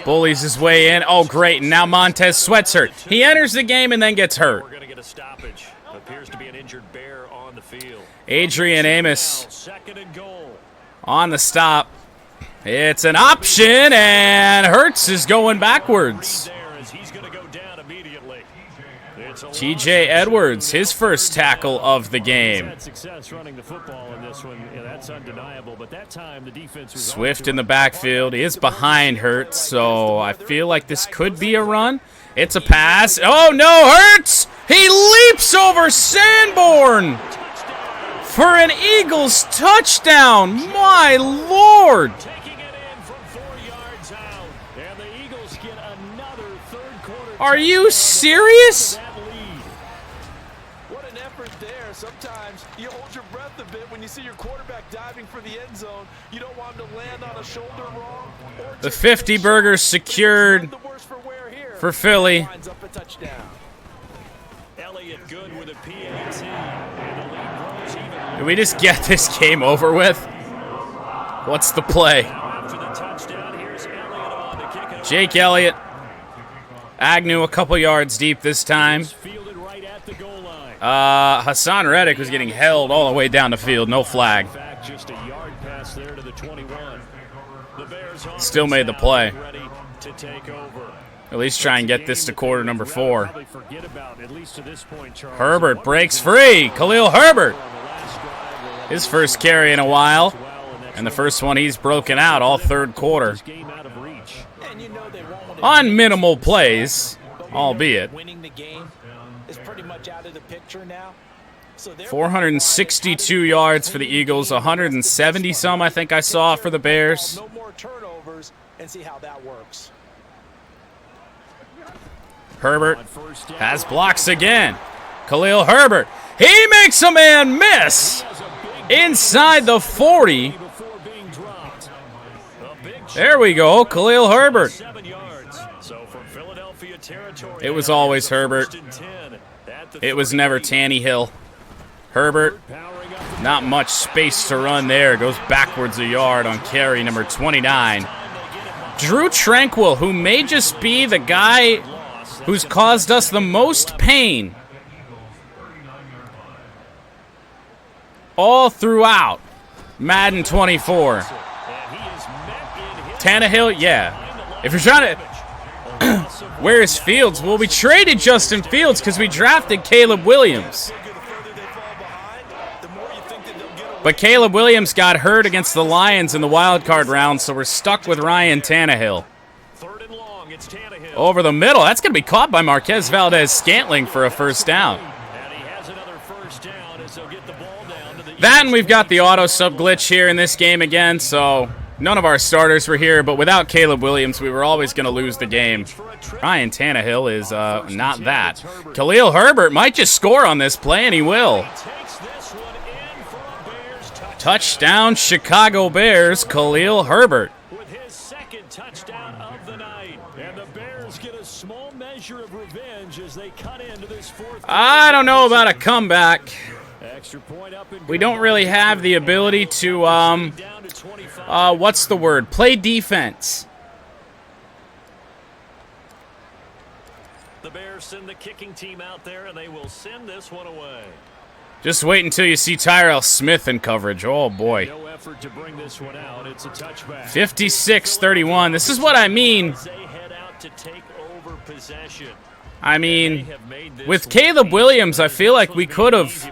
bullies his way in. Oh, great. And now Montez Sweat's hurt. He enters the game and then gets hurt. We're going to get a stoppage. Appears to be an injured bear on the field. Adrian Amos on the stop. It's an option, and Hurts is going backwards. T.J. Edwards, his first tackle of the game. Swift in the backfield. He is behind Hurts, so I feel like this could be a run. It's a pass. Oh, no, Hurts! He leaps over Sanborn for an Eagles touchdown. My Lord! Are you serious? What an effort there. Sometimes you hold your breath a bit when you see your quarterback diving for the end zone. You don't want him to land on a shoulder wrong. The 50 burgers secured for Philly. Did we just get this game over with? What's the play? Jake Elliott. Agnew a couple yards deep this time. Hassan Reddick was getting held all the way down the field. No flag. Still made the play. At least try and get this to quarter number 4. Herbert breaks free. Khalil Herbert. His first carry in a while. And the first one he's broken out all third quarter. On minimal plays, albeit. 462 yards for the Eagles, 170 some I think I saw for the Bears. No more turnovers, and see how that works. Herbert has blocks again. Khalil Herbert. He makes a man miss inside the 40. There we go, Khalil Herbert. It was always Herbert. It was never Tannehill. Herbert, not much space to run there. Goes backwards a yard on carry number 29. Drew Tranquil, who may just be the guy who's caused us the most pain all throughout Madden 24. Tannehill, yeah. If you're trying to... Where's Fields? Well, we traded Justin Fields because we drafted Caleb Williams. But Caleb Williams got hurt against the Lions in the wild card round, so we're stuck with Ryan Tannehill. Over the middle. That's going to be caught by Marquez Valdez-Scantling for a first down. That, and we've got the auto sub glitch here in this game again, so none of our starters were here, but without Caleb Williams, we were always going to lose the game. Ryan Tannehill is not that. Khalil Herbert might just score on this play, and he will. Touchdown, Chicago Bears, Khalil Herbert. With his second touchdown of the night, and the Bears get a small measure of revenge as they cut into this fourth. I don't know about a comeback. We don't really have the ability to, what's the word? Play defense. The Bears send the kicking team out there, and they will send this one away. Just wait until you see Tyrell Smith in coverage. Oh, boy. No effort to bring this one out. It's a touchback. 56-31. This is what I mean. I mean, with Caleb Williams, I feel like we could have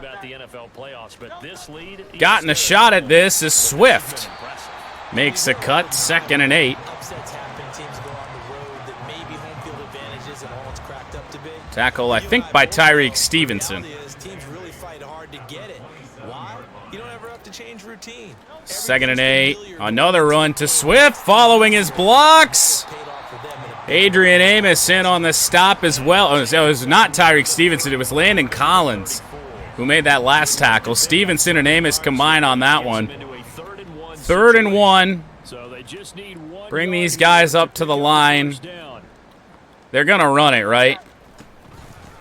gotten a shot at this as Swift makes a cut, 2nd and 8. Tackle, I think, by Tyreek Stevenson. 2nd and 8. Another run to Swift following his blocks. Adrian Amos in on the stop as well. Oh, it was not Tyreek Stevenson. It was Landon Collins who made that last tackle. Stevenson and Amos combine on that one. 3rd and 1. Bring these guys up to the line. They're going to run it, right?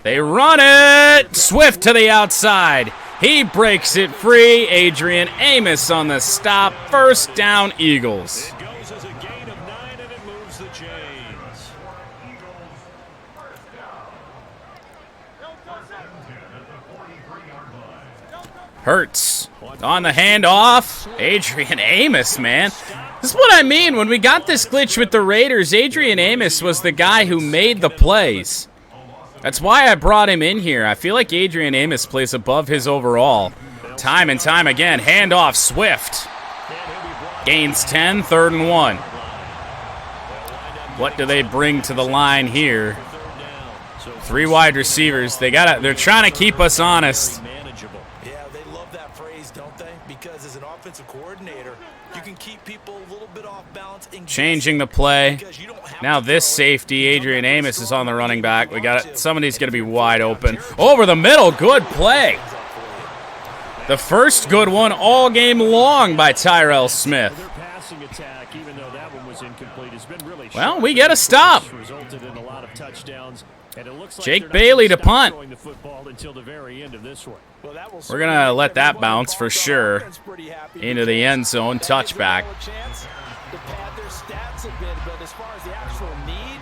They run it. Swift to the outside. He breaks it free. Adrian Amos on the stop. First down, Eagles. It goes as a gain of 9, and it moves the chains. Hurts on the handoff. Adrian Amos, man. This is what I mean. When we got this glitch with the Raiders, Adrian Amos was the guy who made the plays. That's why I brought him in here. I feel like Adrian Amos plays above his overall. Time and time again. Handoff, Swift. Gains 10, 3rd and 1. What do they bring to the line here? 3 wide receivers. They're trying to keep us honest. Yeah, they love that phrase, don't they? Because as an offensive coordinator, you can keep people a little bit off balance. Changing the play. Now this safety, Adrian Amos, is on the running back. We got it. Somebody's going to be wide open. Over the middle. Good play. The first good one all game long by Tyrell Smith. Well, we get a stop. Jake Bailey to punt. We're going to let that bounce for sure into the end zone. Touchback. But as far as the actual need,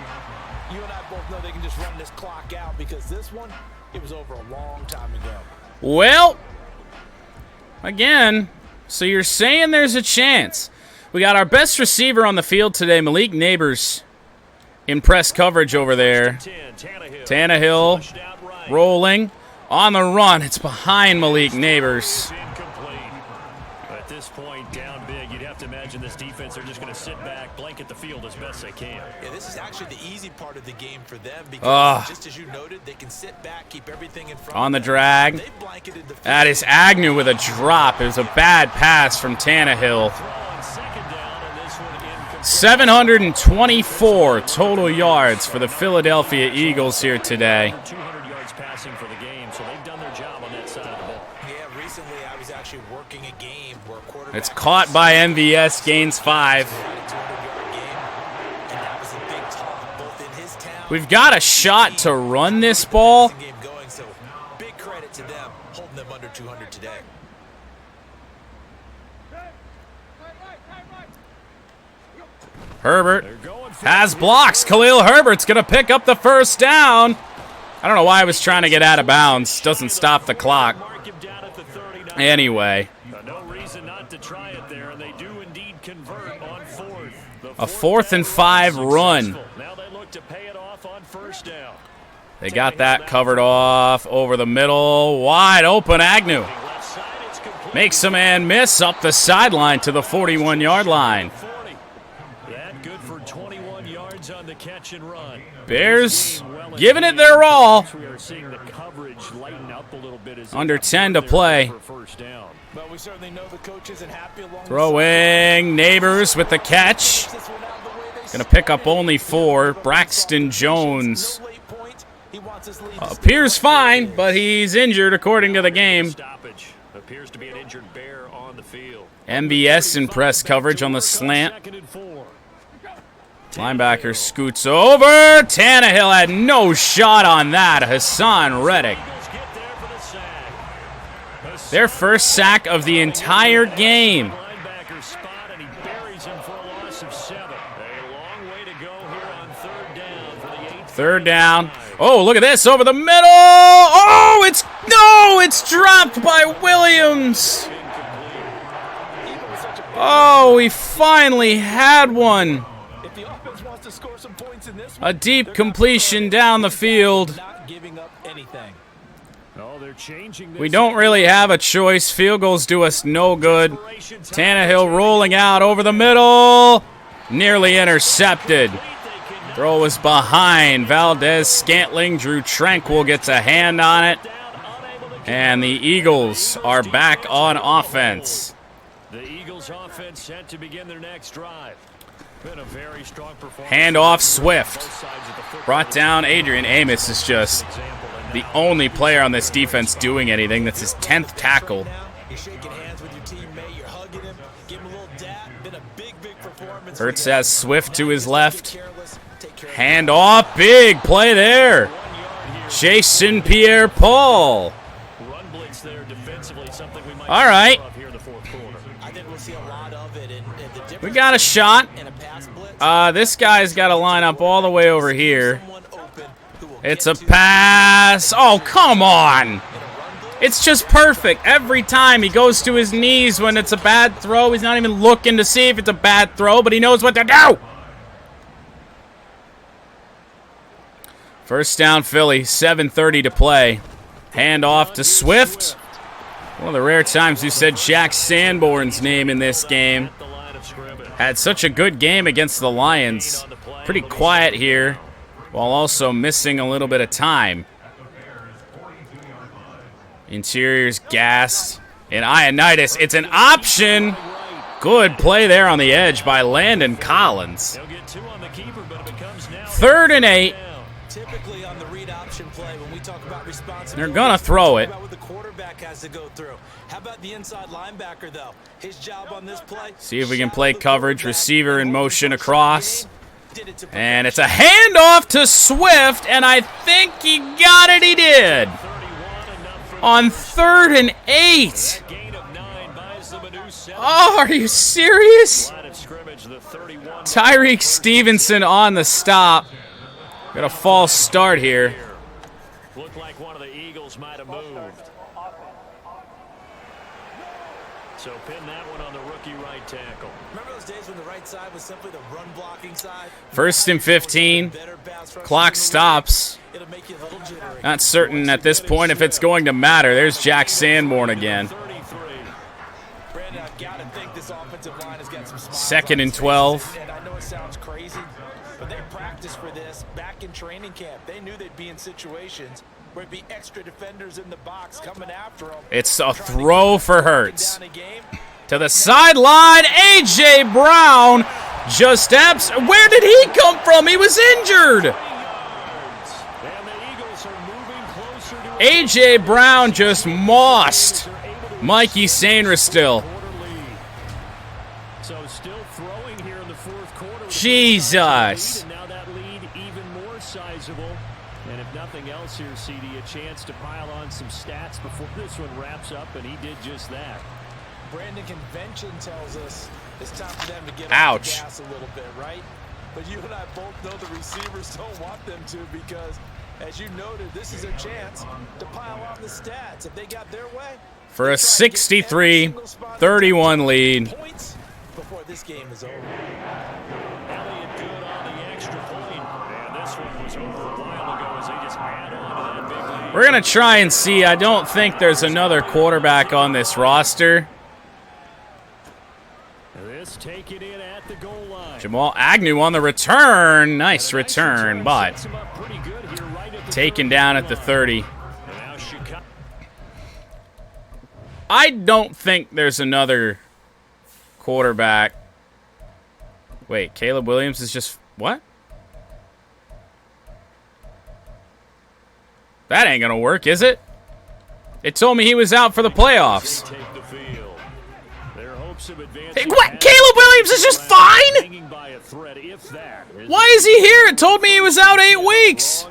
you and I both know they can just run this clock out because this one, it was over a long time ago. Well, again, so you're saying there's a chance. We got our best receiver on the field today, Malik Neighbors, in press coverage over there. Tannehill rolling on the run. It's behind Malik Neighbors. At this point, down big, you'd have to imagine this defense are just going to sit back, blanket the field as best they can. Yeah, this is actually the easy part of the game for them because, just as you noted, they can sit back, keep everything in front. On the drag. That is Agnew with a drop. It was a bad pass from Tannehill. 724 total yards for the Philadelphia Eagles here today. 200 yards passing for the game, so they've done their job on that side of the ball. Yeah, recently I was actually working a game where a quarterback... It's caught by MVS, gains 5. We've got a shot to run this ball. Big credit to them holding them under 200 today. Herbert has blocks. Khalil Herbert's going to pick up the first down. I don't know why I was trying to get out of bounds. Doesn't stop the clock. Anyway. No reason not to try it there, and they do indeed convert on fourth. A 4th and 5 run. Now they look to pay it off on first down. They got that covered off over the middle. Wide open Agnew. Makes a man miss up the sideline to the 41-yard line. That good for 21 yards on the catch and run. Bears giving it their all. We are seeing the coverage lighten up a little bit as Under 10 to play. But we certainly know the coach isn't happy along Throwing Neighbors with the catch. Going to pick up only 4. Braxton Jones appears fine, but he's injured according to the game. Appears to be an injured bear on the field. MBS in press coverage on the slant. Linebacker scoots over. Tannehill had no shot on that. Hassan Reddick. Their first sack of the entire game. Third down. Oh, look at this over the middle. Oh, it's dropped by Williams. Oh, he finally had one. A deep completion down the field. We don't really have a choice. Field goals do us no good. Tannehill rolling out over the middle. Nearly intercepted. Throw was behind. Valdez Scantling. Drew Tranquil gets a hand on it. And the Eagles are back on offense. The Eagles offense set to begin their next drive. Been a very strong performance. Hand off Swift. Brought down Adrian Amos is just the only player on this defense doing anything. That's his 10th tackle. Hurts has Swift to his left. Hand off. Big play there. Jason Pierre-Paul. All right. We got a shot. This guy's got to line up all the way over here. It's a pass. Oh, come on. It's just perfect. Every time he goes to his knees when it's a bad throw. He's not even looking to see if it's a bad throw, but he knows what to do. First down, Philly. 7:30 to play. Hand off to Swift. One of the rare times you said Jack Sanborn's name in this game. Had such a good game against the Lions. Pretty quiet here, while also missing a little bit of time. Interior's gassed. And Ioannidis, it's an option. Good play there on the edge by Landon Collins. 3rd and 8. Typically on the read option play, when we talk about responsibility, they're gonna throw it. What the quarterback has to go through. How about the inside linebacker though? His job on this play. See if we can play coverage. Receiver in motion across. And it's a handoff to Swift, and I think he got it. He did. On 3rd and 8. Oh, are you serious? Tyreek Stevenson on the stop. Got a false start here. Looked like one of the Eagles might have moved. So pin that one on the rookie right tackle. Remember those days when the right side was simply the run blocking side? 1st and 15. Clock stops. Not certain at this point if it's going to matter. There's Jack Sanborn again. 2nd and 12. I know it sounds crazy, but they practiced for this back in training camp. They knew they'd be in situations where it'd be extra defenders in the box coming after them. It's a throw for Hurts. To the sideline, A.J. Brown just where did he come from? He was injured. A.J. Brown just mossed Mikey Sainristil. So still throwing here in the 4th quarter. Jesus. Now that lead even more sizable. And if nothing else here, CD, a chance to pile on some stats before this one wraps up, and he did just that. Brandon, convention tells us It's time for them to get off the gas a little bit, right? But you and I both know the receivers don't want them to because, as you noted, this is a chance to pile on the stats. If they got their way, for a 63-31 lead. Points before this game is over. Elliott good on the extra point. And this one was over a while ago as they just add on to that big lead. We're going to try and see. I don't think there's another quarterback on this roster. This take it in at the goal line. Jamal Agnew on the return. Nice return, but taken down at the 30. I don't think there's another quarterback. Wait, Caleb Williams is just... What? That ain't going to work, is it? It told me he was out for the playoffs. Hey, what? Caleb Williams is just fine? Why is he here? It told me he was out 8 weeks.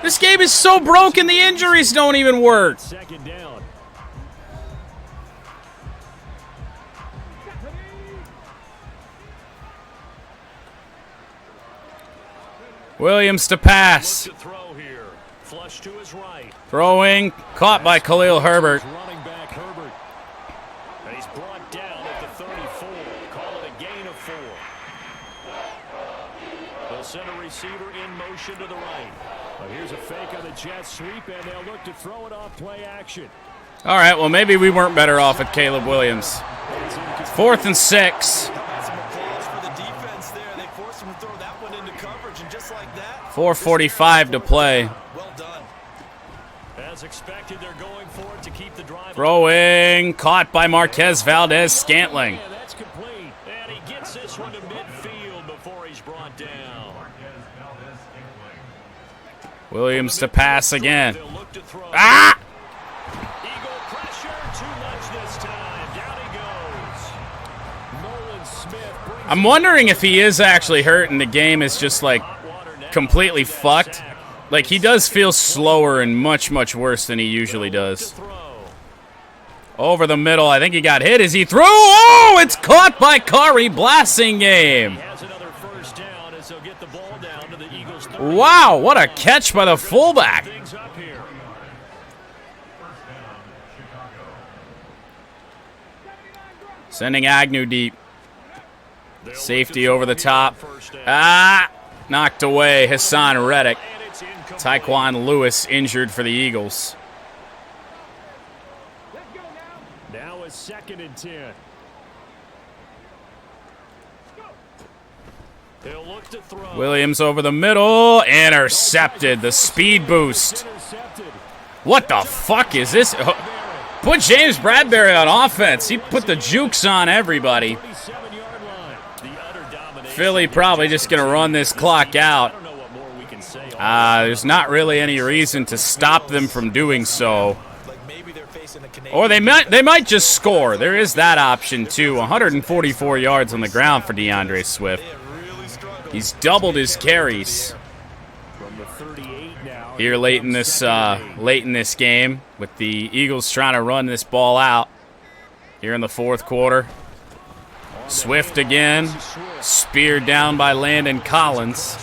This game is so broken, the injuries don't even work. Williams to pass. Throwing, caught by Khalil Herbert. Running back Herbert. And he's brought down at the 34. Call it a gain of 4. They'll send a receiver in motion to the right. But here's a fake on the jet sweep, and they'll look to throw it off play action. All right, well, maybe we weren't better off with Caleb Williams. 4th and 6. Some applause for the defense there. They forced him to throw that one into coverage, and just like that, 4:45 to play. well done. As expected, they're going for it to keep the drive. Throwing, caught by Marquez Valdez-Scantling. Yeah, that's complete. And he gets this one to midfield before he's brought down. Williams to pass again. They'll look to throw. Ah! Eagle pressure, too much this time. Down he goes. Nolan Smith brings I'm wondering if he is actually hurt and the game is just like completely fucked. Like, he does feel slower and much, much worse than he usually does. Over the middle. I think he got hit as he threw. Oh, it's caught by Kari Blasingame. has another first down as they'll get the ball down to the Eagles. Wow, what a catch by the fullback. Things up here. Sending Agnew deep. Safety over the top. Ah, knocked away. Hassan Reddick. Tyquan Lewis injured for the Eagles. Now it's 2nd and 10. They'll look to throw. Williams over the middle. Intercepted. The speed boost. What the fuck is this? Put James Bradbury on offense. He put the jukes on everybody. Philly probably just going to run this clock out. There's not really any reason to stop them from doing so. Or they might just score. There is that option too. 144 yards on the ground for DeAndre Swift. He's doubled his carries here late in this game, with the Eagles trying to run this ball out here in the 4th quarter. Swift again, speared down by Landon Collins.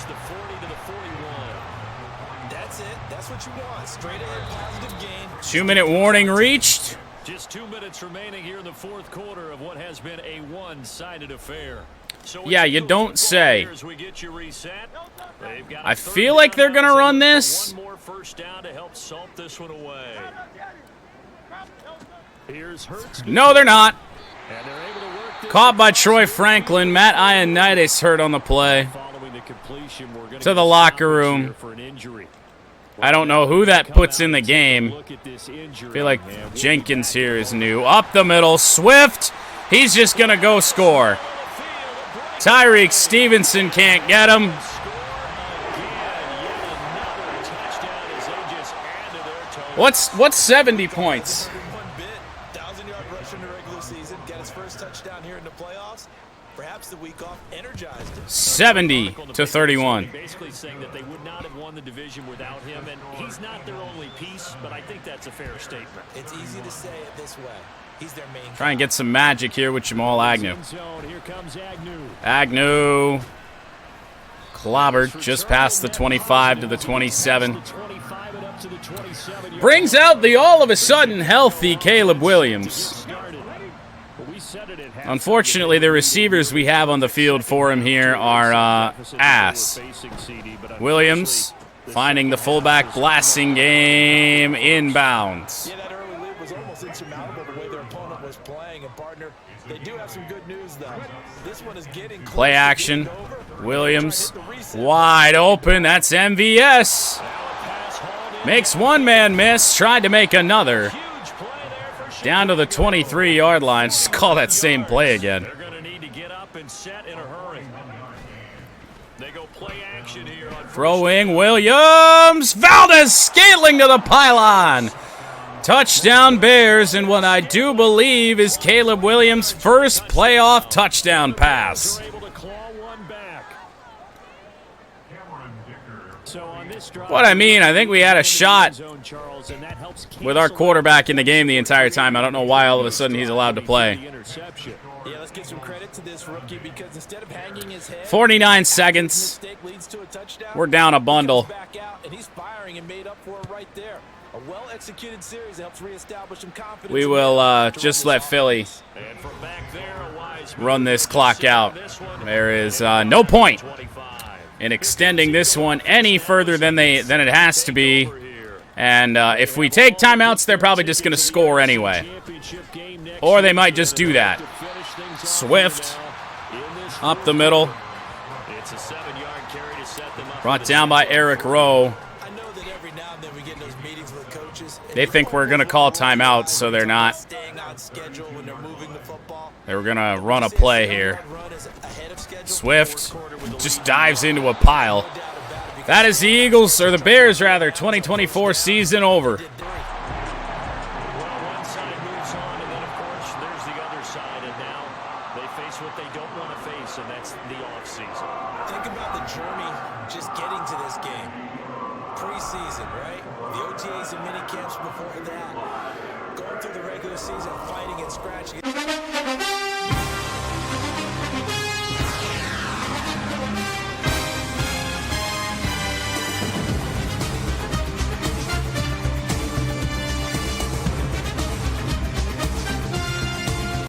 That's it. That's what you want. Straight ahead, positive gain. 2-minute warning reached. Just 2 minutes remaining here in the 4th quarter of what has been a one-sided affair. So Yeah, you don't say. as we get you reset, they've got I feel like they're going to run this. one more first down to help salt this one away. Here's Hurts. No, they're not. And they're able to work this Caught by Troy Franklin. Matt Ioannidis hurt on the play. following the completion. We're gonna To the get locker stoppage room. here for an injury. I don't know who that puts in the game. Look at this injury. I feel like Jenkins here is new. Up the middle. Swift. He's just going to go score. Tyreek Stevenson can't get him. What's 70 points? 1,000-yard rush in the regular season. Got his first touchdown here in the playoffs. Perhaps the week off. 70-31. Basically saying that they would not have won the division without him, and he's not their only piece, but I think that's a fair statement. It's easy to say it this way. He's their main. Try and get some magic here with Jamal Agnew. Here comes Agnew. Clobbered just past the 25 to the 27. Brings out the all-of-a-sudden healthy Caleb Williams. Unfortunately, the receivers we have on the field for him here are ass. Williams finding the fullback blasting game inbounds. Yeah, that early lead was almost insurmountable the way their opponent was playing. And partner, they do have some good news though. This one is getting close. Play action. Williams wide open. That's MVS. Makes one man miss. Tried to make another. Down to the 23-yard line. Just call that same play again. They're going to need to get up and set in a hurry. They go play action here on Throwing Williams. Valdez scaling to the pylon. Touchdown Bears, and what I do believe is Caleb Williams' first playoff touchdown pass. What I mean, I think we had a shot with our quarterback in the game the entire time. I don't know why all of a sudden he's allowed to play. Yeah, let's give some credit to this rookie because instead of hanging his head, 49 seconds. We're down a bundle. And he's firing and made up for it right there. A well-executed series helps reestablish some confidence. We will just let Philly run this clock out. There is no point in extending this one any further than it has to be. And if we take timeouts, they're probably just going to score anyway. Or they might just do that. Swift up the middle. Brought down by Eric Rowe. They think we're going to call timeouts, so they're not. They were going to run a play here. Swift just dives into a pile. That is the Eagles, or the Bears rather, 2024 season over. One side moves on, and then of course there's the other side, and now they face what they don't want to face, and that's the offseason. Think about the journey just getting to this game. Preseason, right? The OTAs and mini camps before that. Going through the regular season, fighting and scratching.